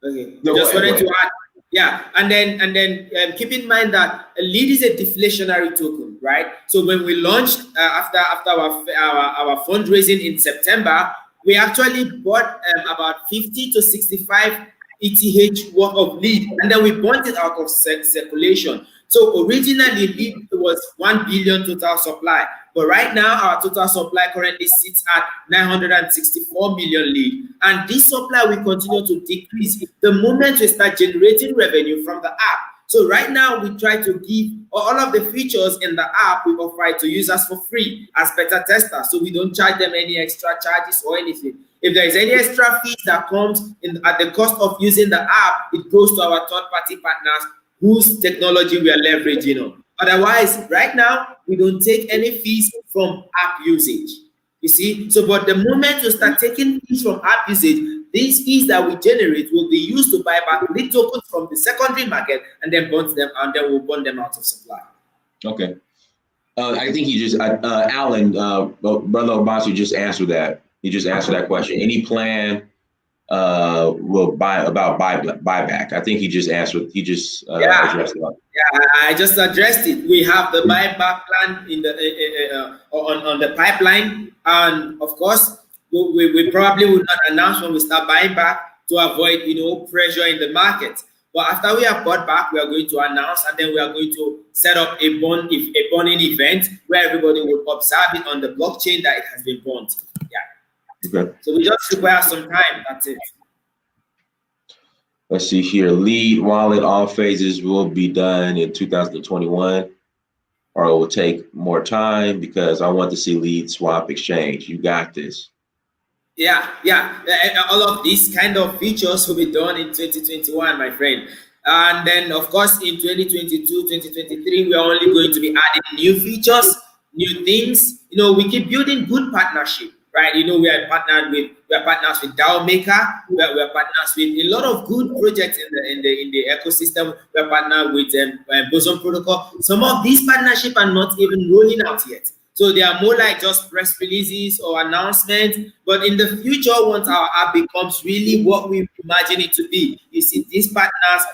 So okay, no, just go wanted ahead. to add, yeah, and then keep in mind that a lead is a deflationary token, right? So when we launched after our fundraising in September, we actually bought about 50 to 65 ETH worth of lead, and then we bought it out of circulation. So originally, lead was 1 billion total supply, but right now our total supply currently sits at 964 million lead, and this supply will continue to decrease the moment we start generating revenue from the app. So right now we try to give all of the features in the app we offer to users for free as beta testers, so we don't charge them any extra charges or anything. If there is any extra fees that comes in at the cost of using the app, it goes to our third-party partners whose technology we are leveraging on. Otherwise, right now, we don't take any fees from app usage. You see? So, but the moment you start taking fees from app usage, these fees that we generate will be used to buy back lead tokens from the secondary market and then burn them, and then we'll burn them out of supply. Okay. I think you just, Alan, Brother Obasi just answered that. He just answered that question. Any plan will buyback? I think he just answered. He just addressed that. Yeah, I just addressed it. We have the buyback plan in the on the pipeline, and of course, we probably will not announce when we start buying back to avoid pressure in the market. But after we have bought back, we are going to announce, and then we are going to set up a burning event where everybody will observe it on the blockchain that it has been burnt. Yeah. Okay. So we just require some time. That's it. Let's see here. Lead wallet, all phases will be done in 2021, or it will take more time because I want to see lead swap exchange. You got this. Yeah. All of these kind of features will be done in 2021, my friend. And then, of course, in 2022, 2023, we are only going to be adding new features, new things. We keep building good partnership, right? We are partners with DAO Maker. We are partners with a lot of good projects in the ecosystem. We are partnered with Boson Protocol. Some of these partnerships are not even rolling out yet. So they are more like just press releases or announcements. But in the future, once our app becomes really what we imagine it to be, you see, these partners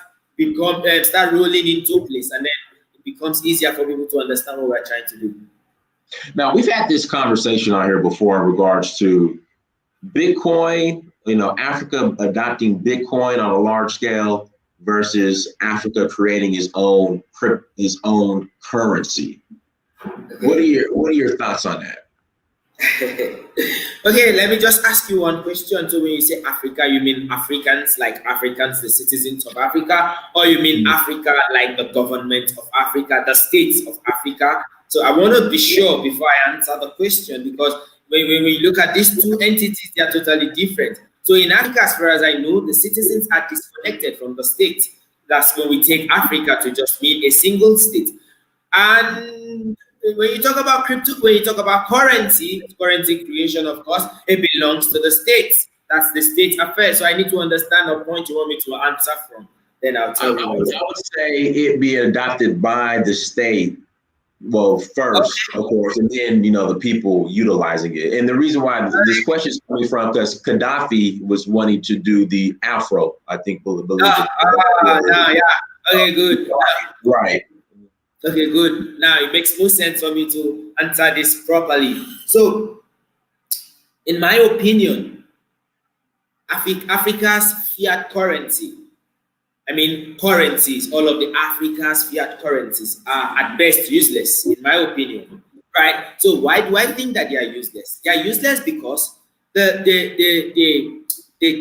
start rolling into place, and then it becomes easier for people to understand what we're trying to do. Now, we've had this conversation on here before in regards to Bitcoin, Africa adopting Bitcoin on a large scale versus Africa creating its own currency. What are your thoughts on that? Okay, let me just ask you one question. So when you say Africa, you mean Africans, like Africans, the citizens of Africa, or you mean Africa like the government of Africa, the states of Africa? So I want to be sure before I answer the question, because when we look at these two entities, they are totally different. So in Africa, as far as I know, the citizens are disconnected from the state. That's when we take Africa to just mean a single state. And when you talk about crypto, when you talk about currency creation, of course, it belongs to the states. That's the state affair. So I need to understand the point you want me to answer from. Then I'll tell you. I would say it be adopted by the state. Well, first, okay, of course, and then, the people utilizing it. And the reason why this question is coming from, because Gaddafi was wanting to do the Afro, I think, yeah. Okay, good. Right. Okay, good. Now it makes more sense for me to answer this properly. So, in my opinion, Africa's fiat currency, currencies, all of the Africa's fiat currencies are at best useless, in my opinion, right? So why do I think that they are useless? They are useless because they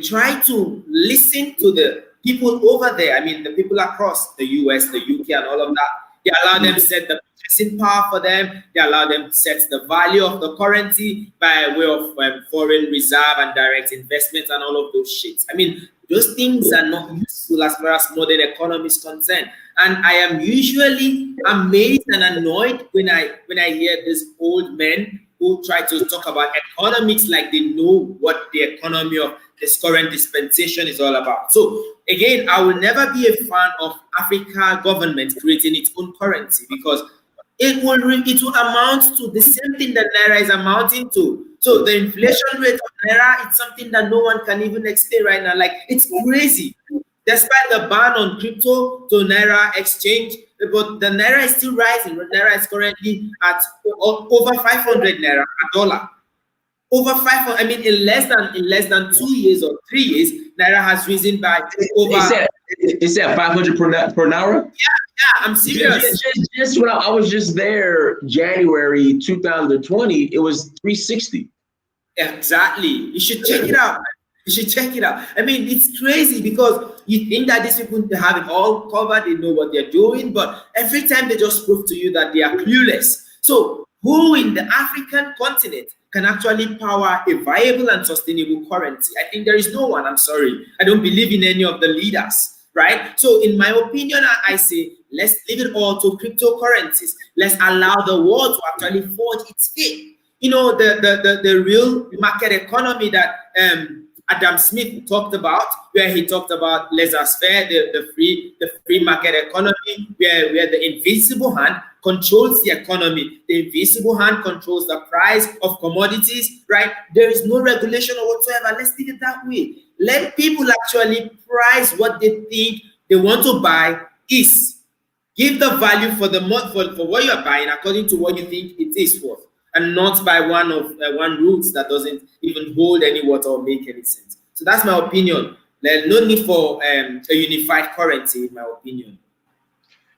try to listen to the people over there. The people across the US, the UK, and all of that. They allow them to set the purchasing power for them. They allow them to set the value of the currency by way of foreign reserve and direct investment and all of those shits. Those things are not useful as far as modern economy is concerned. And I am usually amazed and annoyed when I hear these old men who try to talk about economics like they know what the economy of this current dispensation is all about. So again, I will never be a fan of Africa government creating its own currency, because it will amount to the same thing that Naira is amounting to. So the inflation rate of Naira, it's something that no one can even explain right now. Like, it's crazy. Despite the ban on crypto to Naira exchange, but the Naira is still rising. The Naira is currently at over 500 Naira a dollar. Over 500. I mean, in less than 2 years or 3 years, Naira has risen by over. It's at 500 per Naira? Yeah, I'm serious. Just when I was just there, January 2020, it was 360. Exactly. You should check it out. You should check it out. I mean, it's crazy because you think that these people have it all covered, they know what they're doing, but every time they just prove to you that they are clueless. So, who in the African continent can actually power a viable and sustainable currency? I think there is no one. I'm sorry. I don't believe in any of the leaders, right? So, in my opinion, I say, let's leave it all to cryptocurrencies. Let's allow the world to actually forge its way. You know, the real market economy that Adam Smith talked about, where he talked about laissez-faire, the free market economy, where the invisible hand controls the economy. The invisible hand controls the price of commodities, right? There is no regulation or whatsoever. Let's leave it that way. Let people actually price what they think they want to buy is. Give the value for what you are buying according to what you think it is worth, and not by one rules that doesn't even hold any water or make any sense. So that's my opinion. There's no need for a unified currency, in my opinion.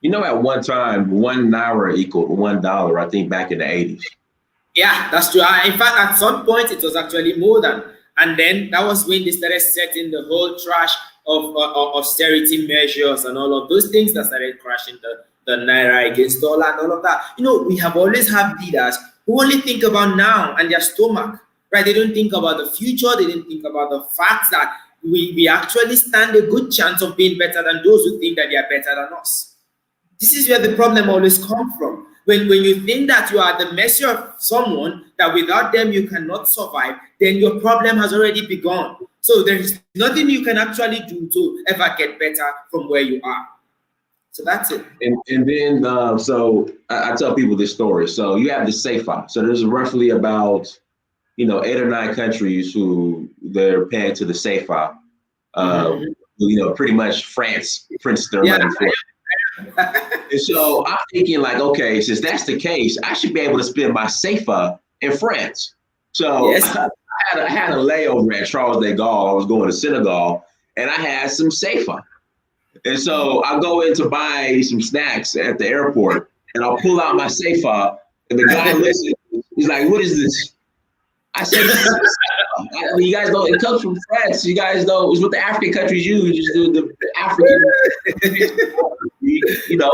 You know, at one time, 1 Naira equaled $1, I think back in the 80s. Yeah, that's true. In fact, at some point, it was actually more than. And then that was when they started setting the whole trash of austerity measures and all of those things that started crashing the Naira against dollar and all of that. You know, we have always had leaders who only think about now and their stomach, right? They don't think about the future. They don't think about the fact that we actually stand a good chance of being better than those who think that they are better than us. This is where the problem always comes from. When you think that you are at the mercy of someone, that without them you cannot survive, then your problem has already begun. So there is nothing you can actually do to ever get better from where you are. So that's it. And then, so I tell people this story. So you have the SAFA. So there's roughly about, 8 or 9 countries who they're paying to the SAFA. Pretty much France prints their money for it. And so I'm thinking like, okay, since that's the case, I should be able to spend my SAFA in France. So yes. I had a layover at Charles de Gaulle. I was going to Senegal, and I had some SAFA. And so I go in to buy some snacks at the airport, and I'll pull out my SAFA, and the guy listens. He's like, "What is this?" I said, "You guys know it comes from France. You guys know it's what the African countries use. You just do the African, you guys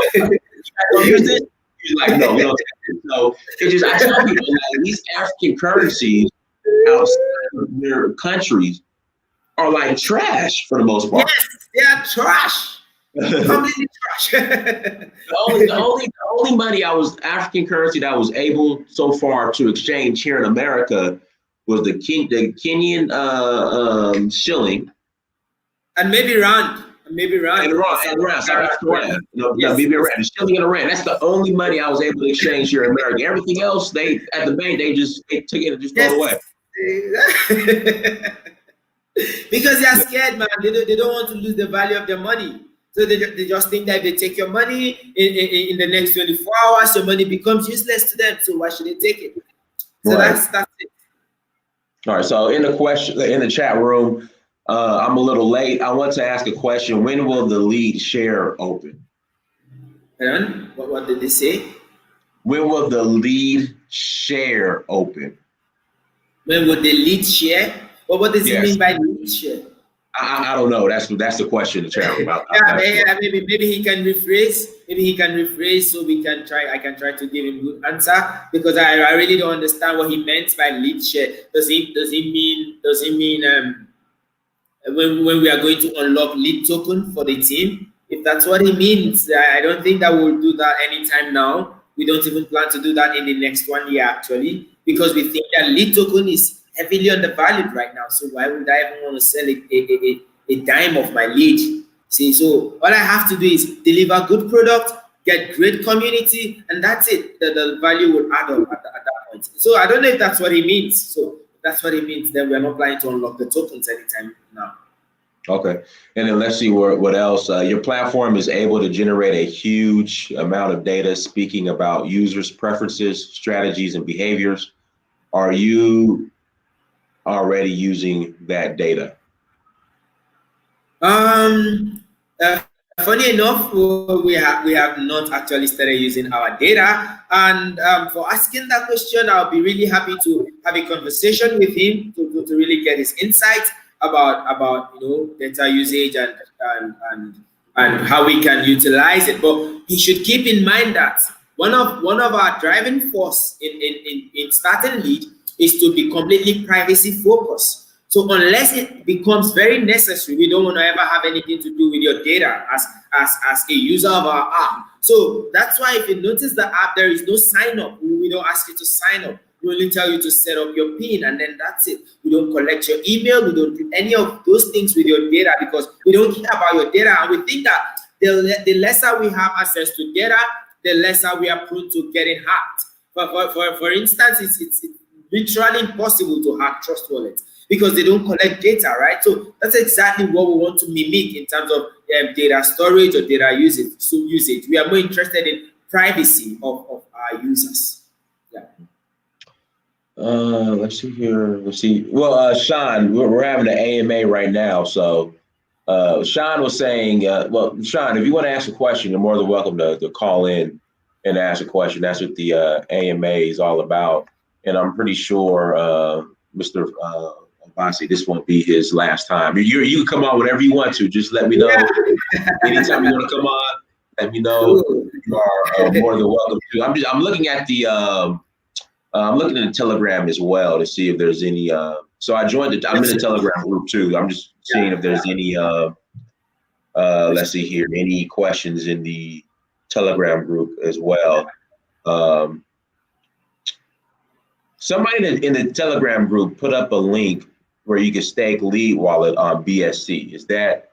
don't use this." He's like, "No, we don't take it." So it just I tell people like these African currencies outside of their countries are like trash for the most part. Yes, they are trash. Completely trash. the only money African currency that I was able so far to exchange here in America was the Kenyan shilling. And maybe rand. And rand. South African rand. Maybe rand. The shilling and the rand. That's the only money I was able to exchange here in America. Everything else, they at the bank, they took it and just throw it away. Because they are scared, man. They don't want to lose the value of their money. So they just think that if they take your money in the next 24 hours, your money becomes useless to them. So why should they take it? So right. That's it. All right. So in the chat room, I'm a little late. I want to ask a question. When will the lead share open? And what did they say? When will the lead share open? When will the lead share? Well, what does it mean by lead share? I don't know. That's the question in the chat room. Maybe he can rephrase. So I can try to give him good answer, because I really don't understand what he meant by lead share. Does he mean when we are going to unlock lead token for the team? If that's what he means, I don't think that we'll do that anytime now. We don't even plan to do that in the next 1 year actually, because we think that lead token is heavily undervalued right now. So why would I even want to sell a dime of my lead? See, so all I have to do is deliver good product, get great community, and that's it. The value will add up at that point. So I don't know if that's what he means. So if that's what he means, then we're not planning to unlock the tokens anytime now. Okay, and then let's see what else. Your platform is able to generate a huge amount of data speaking about users' preferences, strategies, and behaviors. Are you already using that data? Uh, Funny enough, we have not actually started using our data. And for asking that question, I'll be really happy to have a conversation with him to really get his insight about data usage and how we can utilize it. But he should keep in mind that one of our driving force in starting lead is to be completely privacy focused. So unless it becomes very necessary, we don't want to ever have anything to do with your data as a user of our app. So that's why if you notice the app, there is no sign up. We don't ask you to sign up. We only tell you to set up your PIN, and then that's it. We don't collect your email. We don't do any of those things with your data because we don't care about your data. And we think that the lesser we have access to data, the lesser we are prone to getting hacked. For instance, it's literally impossible to hack Trust Wallet because they don't collect data, right? So that's exactly what we want to mimic in terms of data storage or data usage. We are more interested in privacy of our users. Yeah. Let's see here. Let's see. Well, Sean, we're having an AMA right now. So Sean was saying, well, Sean, if you want to ask a question, you're more than welcome to call in and ask a question. That's what the AMA is all about. And I'm pretty sure Mr. Obasi, this won't be his last time. You can come on whenever you want to. Just let me know. Anytime you want to come on, let me know. Cool. You are more than welcome to. I'm looking at the I'm looking at the Telegram as well to see if there's any. So I joined it. I'm in the Telegram group too. I'm just seeing if there's any. Let's see here. Any questions in the Telegram group as well? Somebody in the Telegram group put up a link where you can stake Lead Wallet on BSC. Is that?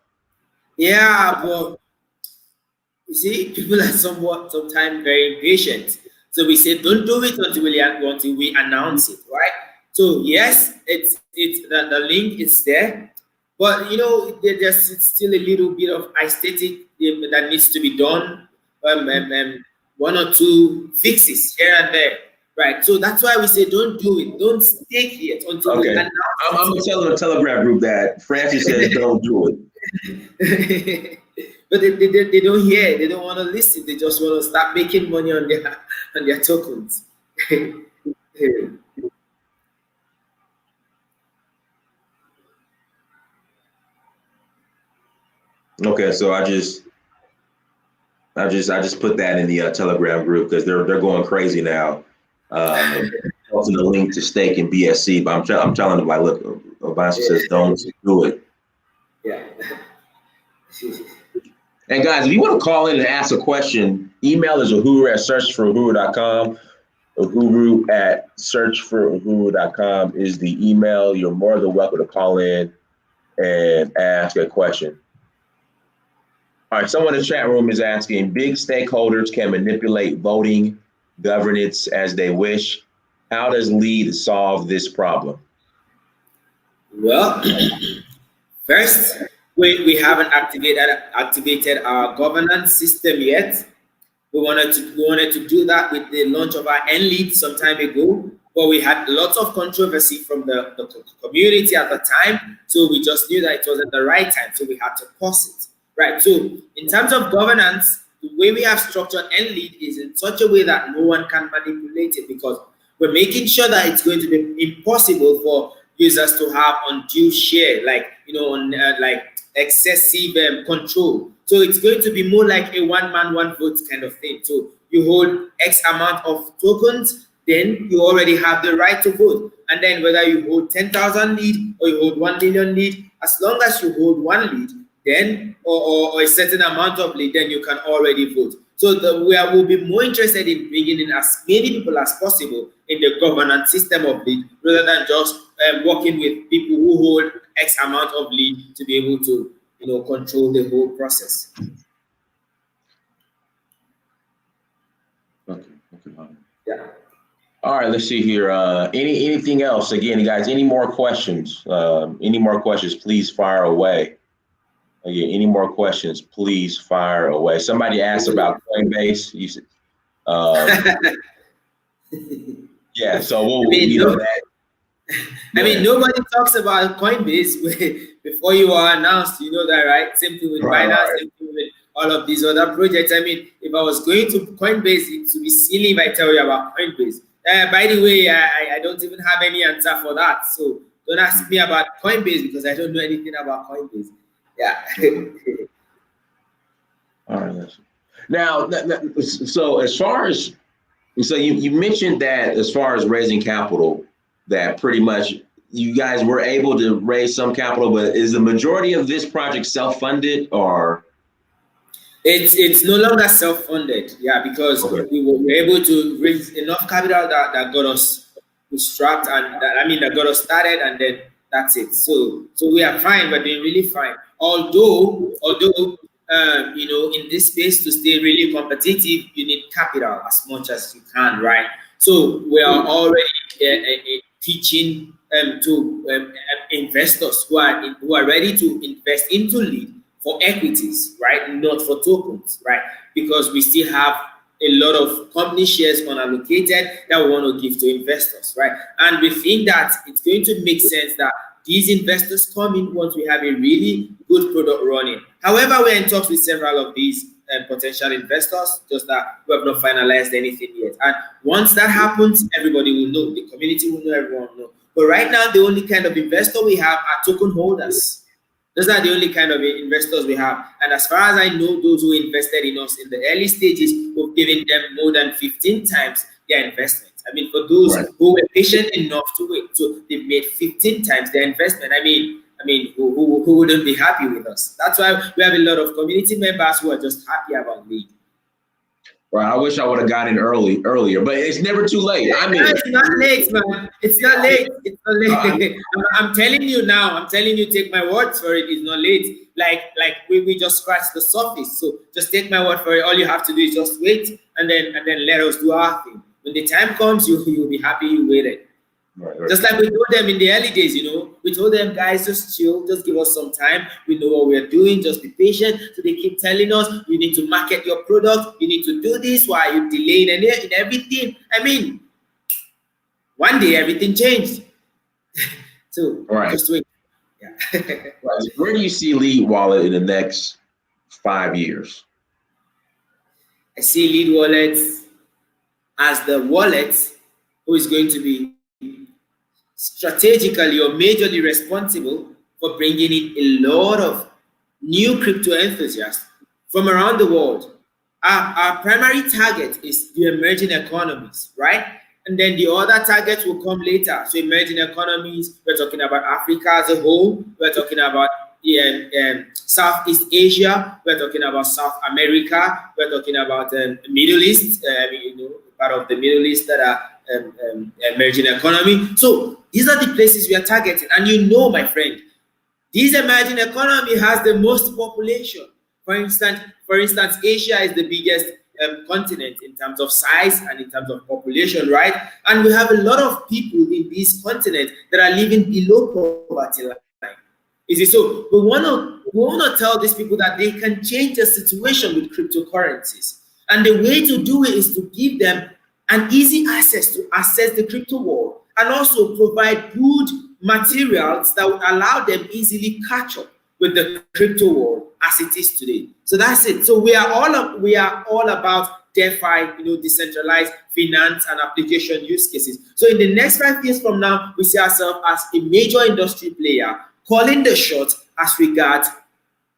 Yeah, but you see, people are sometimes very impatient. So we say, don't do it until we announce it, right? So yes, it's the link is there, but there's still a little bit of aesthetic that needs to be done. One or two fixes here and there, right? So that's why we say, don't do it, don't stake it until we announce I'm gonna tell the Telegram group that Francis says don't do it. But they don't hear. They don't want to listen. They just want to start making money on their tokens. Okay, so I just put that in the Telegram group because they're going crazy now. Posting the link to stake in BSC, but I'm telling them, like, look, Obasi says don't do it. Yeah. And guys, if you want to call in and ask a question, email is uhuru@searchforuhuru.com. Uhuru@searchforuhuru.com is the email. You're more than welcome to call in and ask a question. All right, someone in the chat room is asking, big stakeholders can manipulate voting governance as they wish. How does LEAD solve this problem? Well, first, we haven't activated our governance system yet. We wanted to do that with the launch of our NLEAD some time ago, but we had lots of controversy from the community at the time, so we just knew that it wasn't the right time, so we had to pause it. Right. So in terms of governance, the way we have structured NLEAD is in such a way that no one can manipulate it because we're making sure that it's going to be impossible for users to have undue share, like like excessive control. So it's going to be more like a one man, one vote kind of thing. So you hold X amount of tokens, then you already have the right to vote. And then whether you hold 10,000 lead or you hold 1 million lead, as long as you hold one lead, then or a certain amount of lead, then you can already vote. So we will be more interested in bringing in as many people as possible in the governance system of lead, rather than just working with people who hold X amount of lead to be able to control the whole process. Okay. Yeah. All right, let's see here. Anything else? Again, guys, any more questions? Any more questions, please fire away. Again, any more questions, please fire away. Somebody asked about Coinbase. You said, um, yeah, so I mean, no, that. I mean, nobody talks about Coinbase before you are announced. You know that, right? Same thing with Right, Binance, right. same thing with all of these other projects. I mean, if I was going to Coinbase, it would be silly if I tell you about Coinbase. By the way, I don't even have any answer for that. So don't ask me about Coinbase because I don't know anything about Coinbase. Yeah. All right. Now, so as far as you mentioned that as far as raising capital, that pretty much you guys were able to raise some capital, but is the majority of this project self-funded or? It's no longer self-funded, yeah, because Okay. we were able to raise enough capital that got us bootstrapped and that got us started, and then that's it. So we are fine. We're doing really fine. Although in this space to stay really competitive, you need capital as much as you can, right? So we are already teaching to investors who are ready to invest into lead for equities, right? Not for tokens, right? Because we still have a lot of company shares unallocated that we want to give to investors, right? And we think that it's going to make sense that these investors come in once we have a really good product running. However, we're in talks with several of these potential investors, just that we have not finalized anything yet. And once that happens, everybody will know, the community will know, everyone will know. But right now, the only kind of investor we have are token holders. Those are the only kind of investors we have. And as far as I know, those who invested in us in the early stages, we've given them more than 15 times their investment. I mean, for those who were patient enough to wait, so they've made 15 times their investment. I mean, who wouldn't be happy with us? That's why we have a lot of community members who are just happy about lead. Right. I wish I would have got in earlier, but it's never too late. I mean, it's not late, man. It's not late. It's not late. I'm telling you now. I'm telling you, take my word for it. It's not late. Like we just scratched the surface. So just take my word for it. All you have to do is just wait and then let us do our thing. When the time comes, you'll be happy you waited. Right. Just like we told them in the early days, we told them, guys, just chill, just give us some time. We know what we're doing, just be patient. So they keep telling us, you need to market your product, you need to do this, why are you delaying in everything? I mean, one day everything changed. So just wait. Yeah. Right. Where do you see Lead Wallet in the next 5 years? I see Lead Wallet as the wallet who is going to be strategically or majorly responsible for bringing in a lot of new crypto enthusiasts from around the world. Our primary target is the emerging economies, right? And then the other targets will come later. So emerging economies, we're talking about Africa as a whole, we're talking about Southeast Asia, we're talking about South America, we're talking about Middle East, part of the Middle East that are emerging economy. So these are the places we are targeting. And my friend, this emerging economy has the most population. For instance, Asia is the biggest continent in terms of size and in terms of population, right? And we have a lot of people in this continent that are living below poverty line. Is it so? We want to tell these people that they can change the situation with cryptocurrencies. And the way to do it is to give them an easy access to access the crypto world, and also provide good materials that would allow them easily catch up with the crypto world as it is today. So that's it. So we are all about DeFi, decentralized finance and application use cases. So in the next 5 years from now, we see ourselves as a major industry player calling the shot as regards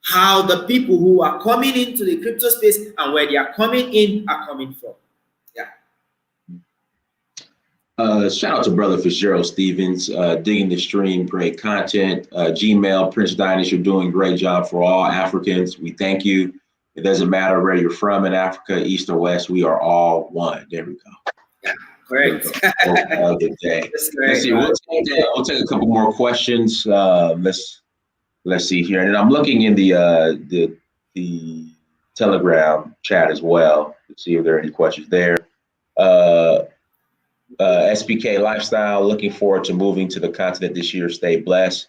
how the people who are coming into the crypto space and where they are coming in are coming from. Shout out to Brother Fitzgerald Stevens, digging the stream, great content. Gmail, Prince Dinas, you're doing a great job for all Africans. We thank you. It doesn't matter where you're from in Africa, East or West, we are all one. There we go. Yeah, correct. Good day. Let's see. We'll take a couple more questions. Let's see here. And I'm looking in the Telegram chat as well to see if there are any questions there. SPK Lifestyle, looking forward to moving to the continent this year. Stay blessed.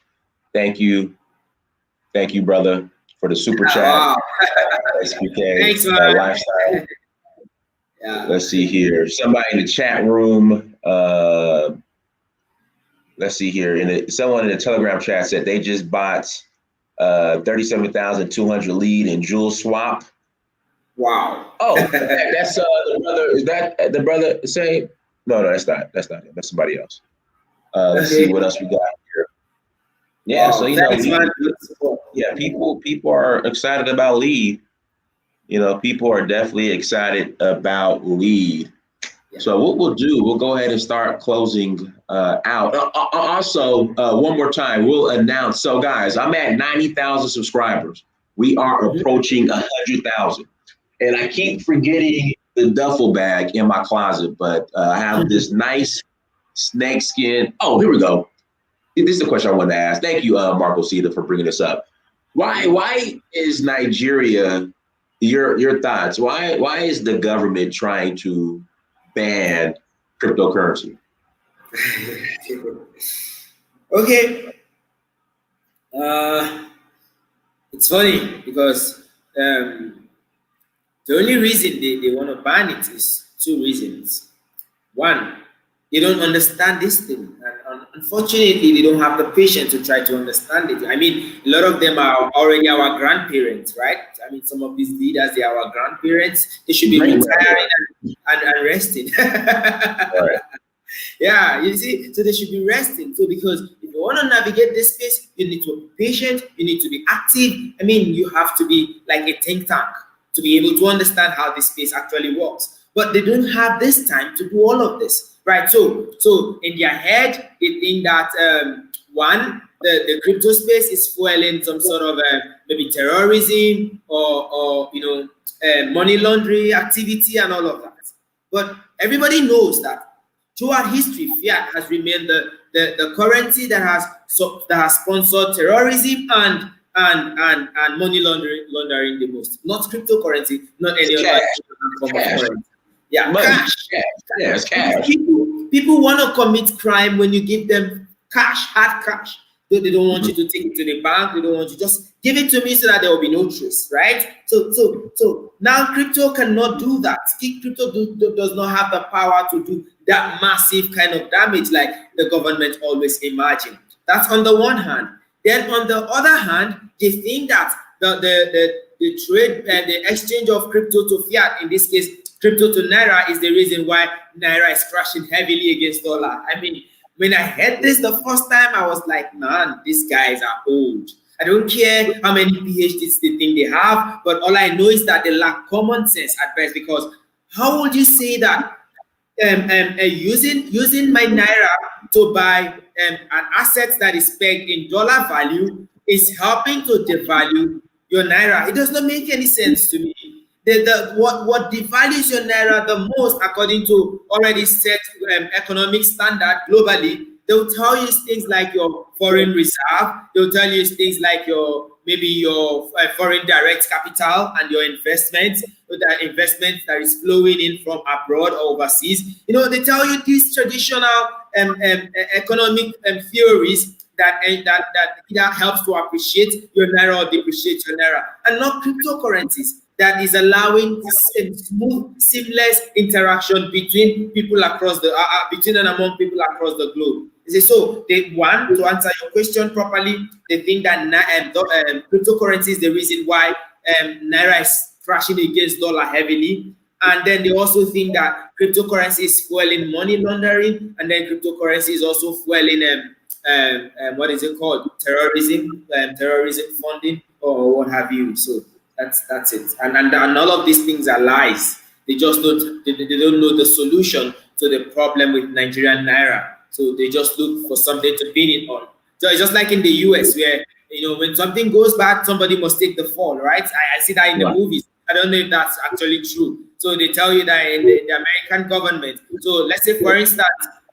Thank you. Thank you, brother, for the super chat. Wow. SPK Thanks, man. Lifestyle. Yeah. Let's see here. Somebody in the chat room. Let's see here. Someone in the Telegram chat said they just bought 37,200 lead in Jewel Swap. Wow. Oh, that's the brother. Is that the brother saying? No, that's not. That's not him. That's somebody else. Let's see what else we got here. Yeah, Wow. so Thanks, man. yeah, people are excited about lead. People are definitely excited about lead. Yeah. So what we'll do, we'll go ahead and start closing out. Also, one more time, we'll announce. So, guys, I'm at 90,000 subscribers. We are approaching 100,000. And I keep forgetting the duffel bag in my closet, but I have this nice snake skin. Oh, here we go. This is the question I wanted to ask. Thank you, Marco Ceda, for bringing this up. Why is Nigeria, your thoughts, why is the government trying to ban cryptocurrency? Okay. It's funny because the only reason they want to ban it is two reasons. One, they don't understand this thing. And unfortunately, they don't have the patience to try to understand it. I mean, a lot of them are already our grandparents, right? I mean, some of these leaders, they are our grandparents. They should be retiring and resting. Right. Yeah, you see, so they should be resting. So because if you want to navigate this space, you need to be patient, you need to be active. I mean, you have to be like a think tank to be able to understand how this space actually works. But they don't have this time to do all of this, right? So in their head, they think that one, the crypto space is fueling some sort of maybe terrorism or money laundering activity and all of that. But everybody knows that throughout history, fiat has remained the currency that has sponsored terrorism and money laundering the most. Not cryptocurrency, not any other form of currency. Yeah, cash. Yeah, it's cash. People want to commit crime when you give them cash, hard cash. They don't want you to take it to the bank. They don't want you just give it to me so that there will be no trace, right? So now crypto cannot do that. Crypto does not have the power to do that massive kind of damage like the government always imagine. That's on the one hand. Then on the other hand, they think that the trade and the exchange of crypto to fiat, in this case, crypto to naira, is the reason why naira is crashing heavily against dollar. I mean, when I heard this the first time, I was like, man, these guys are old. I don't care how many PhDs they think they have, but all I know is that they lack common sense at best. Because how would you say that using my naira to buy an asset that is pegged in dollar value is helping to devalue your naira? It does not make any sense to me. What devalues your naira the most, according to already set economic standard globally, they'll tell you things like your foreign reserve. They'll tell you things like your foreign direct capital and your investments, that investment that is flowing in from abroad or overseas. They tell you these traditional economic theories that either helps to appreciate your naira or depreciate your naira, and not cryptocurrencies that is allowing smooth, seamless interaction between people across between and among people across the globe. So they want to answer your question properly. They think that cryptocurrency is the reason why naira is crashing against dollar heavily, and then they also think that cryptocurrency is fueling money laundering, and then cryptocurrency is also fueling what is it called, terrorism funding or what have you. So that's it, and all of these things are lies. They just don't know the solution to the problem with Nigerian naira. So they just look for something to pin it on. So it's just like in the US, where when something goes bad, somebody must take the fall, right? I see that in the movies. I don't know if that's actually true. So they tell you that in the American government. So let's say, for instance,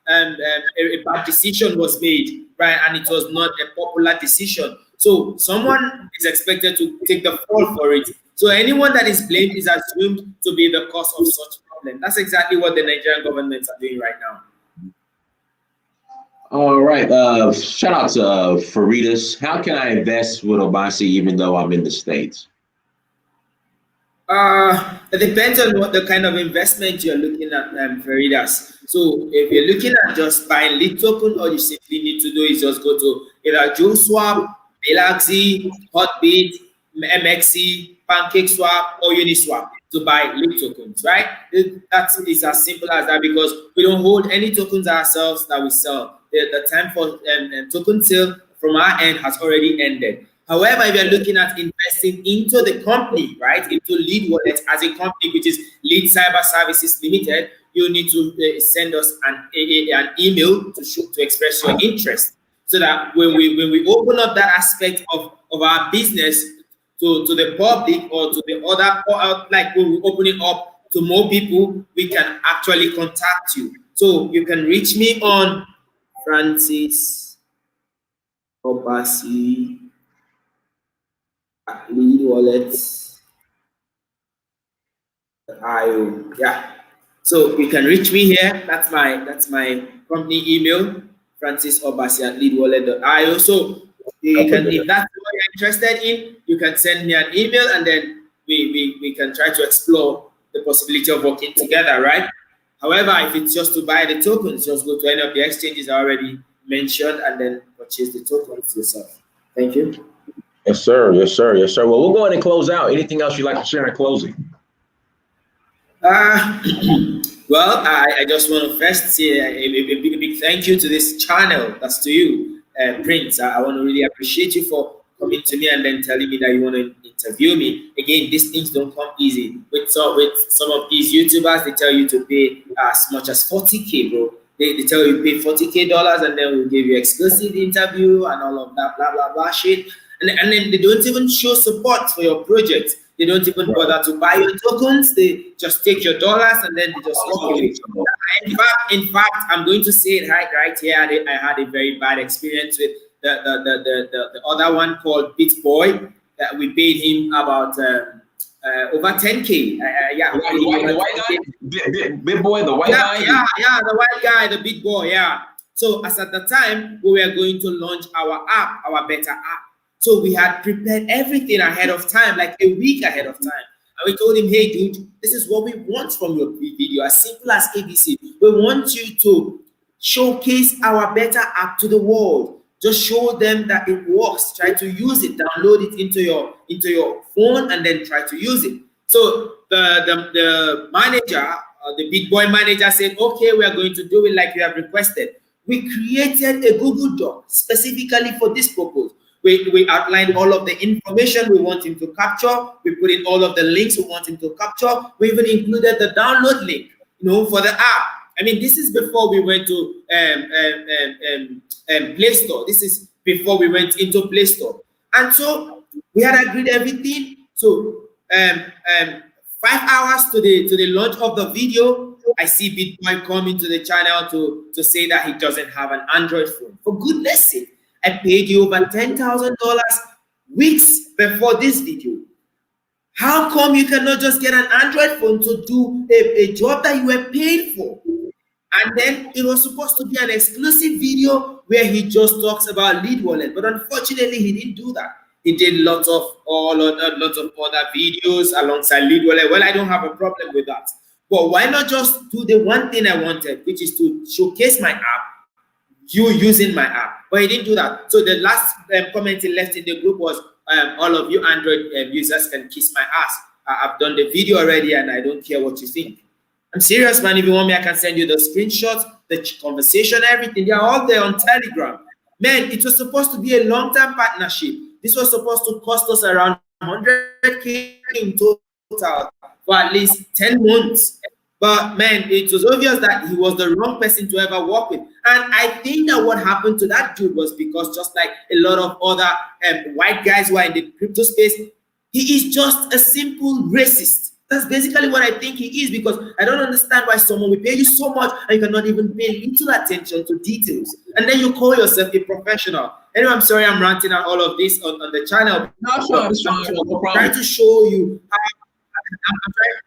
a bad decision was made, right, and it was not a popular decision. So someone is expected to take the fall for it. So anyone that is blamed is assumed to be the cause of such problem. That's exactly what the Nigerian governments are doing right now. All right. Shout out to Faridas. How can I invest with Obasi even though I'm in the States? It depends on what the kind of investment you're looking at, Faridas. So if you're looking at just buying lead token, all you simply need to do is just go to either JuleSwap, Galaxy, Hotbit, MXC, PancakeSwap, or Uniswap to buy lead tokens, right? That is as simple as that because we don't hold any tokens ourselves that we sell. The time for token sale from our end has already ended. However, if you're looking at investing into the company, right, into Lead Wallet as a company, which is Lead Cyber Services Limited, you need to send us an email to express your interest, so that when we open up that aspect of our business to the public or to the other, like when we open it up to more people, we can actually contact you. So you can reach me on Francis Obasi lead wallets IO. Yeah. So you can reach me here. That's my company email, Francis Obasi at leadwallet.io. So you can, if that's what you're interested in, you can send me an email and then we can try to explore the possibility of working together, right? However, if it's just to buy the tokens, just go to any of the exchanges I already mentioned and then purchase the tokens yourself. Thank you. Yes, sir. Yes, sir. Yes, sir. Well, we'll go ahead and close out. Anything else you'd like to share in closing? Uh, well, I just want to first say a big thank you to this channel. That's to you, Prince. I want to really appreciate you for coming to me and then telling me that you want to interview me. Again, these things don't come easy. With some of these YouTubers, they tell you to pay as much as 40K, bro. They tell you pay 40K dollars and then we'll give you exclusive interview and all of that, blah, blah, blah shit. And then they don't even show support for your project. They don't even bother to buy your tokens. They just take your dollars and then they just walk away. In fact, I'm going to say it right here. I had a very bad experience with the other one called BitBoy. That we paid him about over 10K. Yeah, the white guy, big boy, the white guy. Yeah, the white guy, the big boy. Yeah. So as at the time we were going to launch our app, our beta app. So we had prepared everything ahead of time, like a week ahead of time. And we told him, hey, dude, this is what we want from your video, as simple as ABC. We want you to showcase our beta app to the world. Just show them that it works. Try to use it, download it into your phone, and then try to use it. So the manager, the big boy manager said, okay, we are going to do it like you have requested. We created a Google Doc specifically for this purpose. We outlined all of the information we want him to capture. We put in all of the links we want him to capture. We even included the download link, for the app. I mean, this is before we went to Play Store. This is before we went into Play Store. And so we had agreed everything. So 5 hours to the launch of the video, I see Bitcoin come into the channel to say that he doesn't have an Android phone. For goodness sake. I paid you over $10,000 weeks before this video. How come you cannot just get an Android phone to do a job that you were paid for? And then it was supposed to be an exclusive video where he just talks about Lead Wallet, but unfortunately he didn't do that. He did lots of other videos alongside Lead Wallet. Well, I don't have a problem with that. But why not just do the one thing I wanted, which is to showcase my app, you using my app? But he didn't do that. So the last comment he left in the group was, all of you Android users can kiss my ass. I've done the video already and I don't care what you think. I'm serious, man. If you want me, I can send you the screenshots, the conversation, everything. They're all there on Telegram. Man, it was supposed to be a long-term partnership. This was supposed to cost us around 100K in total for at least 10 months. But man, it was obvious that he was the wrong person to ever work with. And I think that what happened to that dude was because, just like a lot of other white guys who are in the crypto space, he is just a simple racist. That's basically what I think he is, because I don't understand why someone will pay you so much and you cannot even pay little attention to details. And then you call yourself a professional. Anyway, I'm sorry I'm ranting out all of this on the channel. No, it's fine. No problem. I'm trying to show you how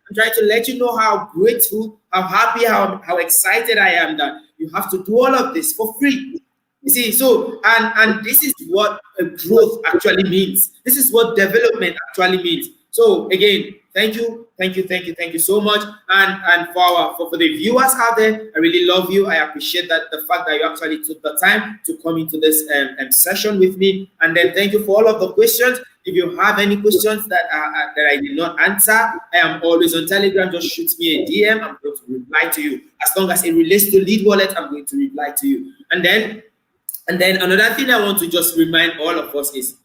I'm trying to let you know how grateful, how happy, how excited I am that you have to do all of this for free. You see, so and this is what growth actually means. This is what development actually means. So again, thank you, thank you so much. And for the viewers out there, I really love you. I appreciate that the fact that you actually took the time to come into this session with me. And then thank you for all of the questions. If you have any questions that I did not answer, I am always on Telegram. Just shoot me a DM. I'm going to reply to you. As long as it relates to Lead Wallet, I'm going to reply to you. And then another thing I want to just remind all of us is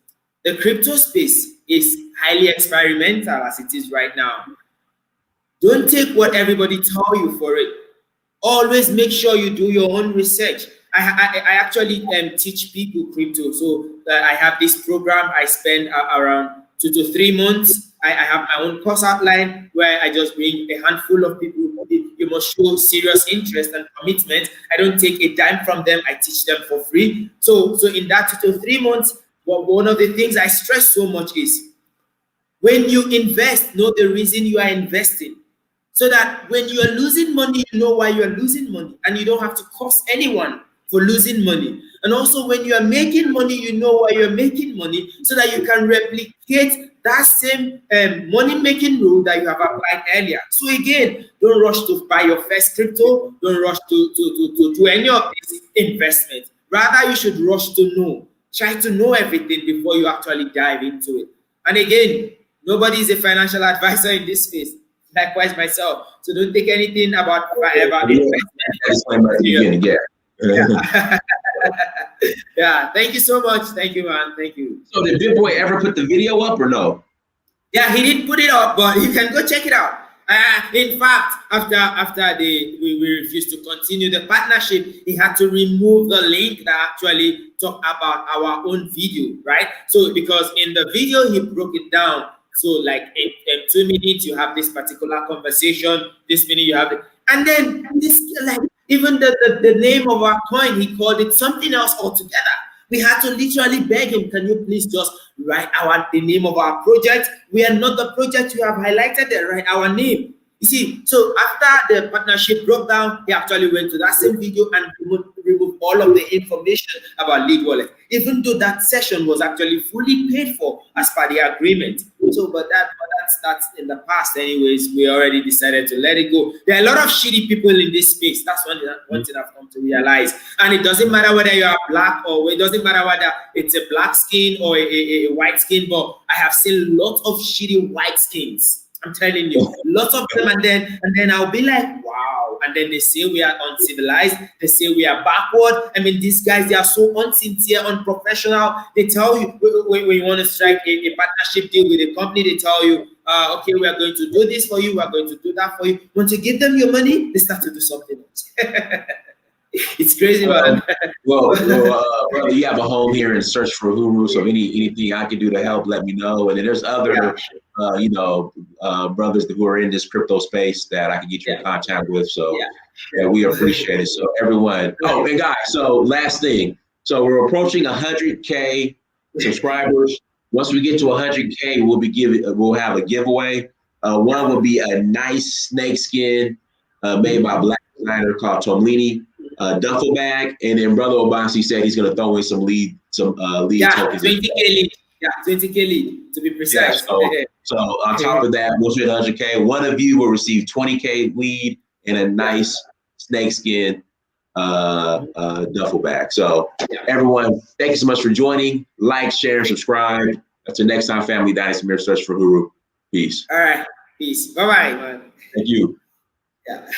the crypto space is highly experimental as it is right now. Don't take what everybody tell you for it. Always make sure you do your own research. I actually teach people crypto. So I have this program. I spend around 2 to 3 months. I have my own course outline where I just bring a handful of people. You must show serious interest and commitment. I don't take a dime from them. I teach them for free. So in that 2 to 3 months, one of the things I stress so much is when you invest, know the reason you are investing. So that when you are losing money, you know why you are losing money, and you don't have to cost anyone for losing money. And also when you are making money, you know why you're making money, so that you can replicate that same money-making rule that you have applied earlier. So again, don't rush to buy your first crypto. Don't rush to do any of this investment. Rather, you should rush to know. Try to know everything before you actually dive into it. And again, nobody is a financial advisor in this space. Likewise myself. So don't take anything about investment. Yeah. Thank you so much. Thank you, man. Thank you. So did Big Boy ever put the video up or no? Yeah, he didn't put it up, but you can go check it out. In fact, after we refused to continue the partnership, he had to remove the link that actually talked about our own video, right? So because in the video he broke it down. So like in 2 minutes you have this particular conversation, this minute you have it, and then this like even the name of our coin, he called it something else altogether. We had to literally beg him, can you please just write the name of our project? We are not the project you have highlighted there, write our name. You see, so after the partnership broke down, he actually went to that same video and removed all of the information about Lead Wallet, even though that session was actually fully paid for as per the agreement. So, but that's in the past anyways. We already decided to let it go. There are a lot of shitty people in this space. That's one thing I've come to realize. And it doesn't matter whether you are black or it doesn't matter whether it's a black skin or a white skin, but I have seen lots of shitty white skins. I'm telling you, lots of them, and then I'll be like, wow. And then they say we are uncivilized. They say we are backward. I mean, these guys, they are so unsincere, unprofessional. They tell you when you want to strike a partnership deal with a company, they tell you, okay, we are going to do this for you. We are going to do that for you. Once you give them your money, they start to do something else. It's crazy, man. Well, you have a home here in Search for Huru, so anything I can do to help, let me know. And then there's other, brothers who are in this crypto space that I can get you in contact with. So we appreciate it. So everyone. Oh, and guys, so last thing. So we're approaching 100K subscribers. Once we get to 100K, we'll have a giveaway. One will be a nice snake skin made by a black designer called Tomlini. Duffel bag, and then Brother Obasi said he's going to throw in some lead tokens. 20K lead. Yeah, 20K lead to be precise. Yeah, so on top of that, once we're at 100K, one of you will receive 20K lead and a nice snakeskin duffel bag. So everyone, thank you so much for joining. Like, share, subscribe. Until next time, family, Dynasty Mirror Search for Huru. Peace. All right. Peace. Bye-bye. Thank you. Yeah.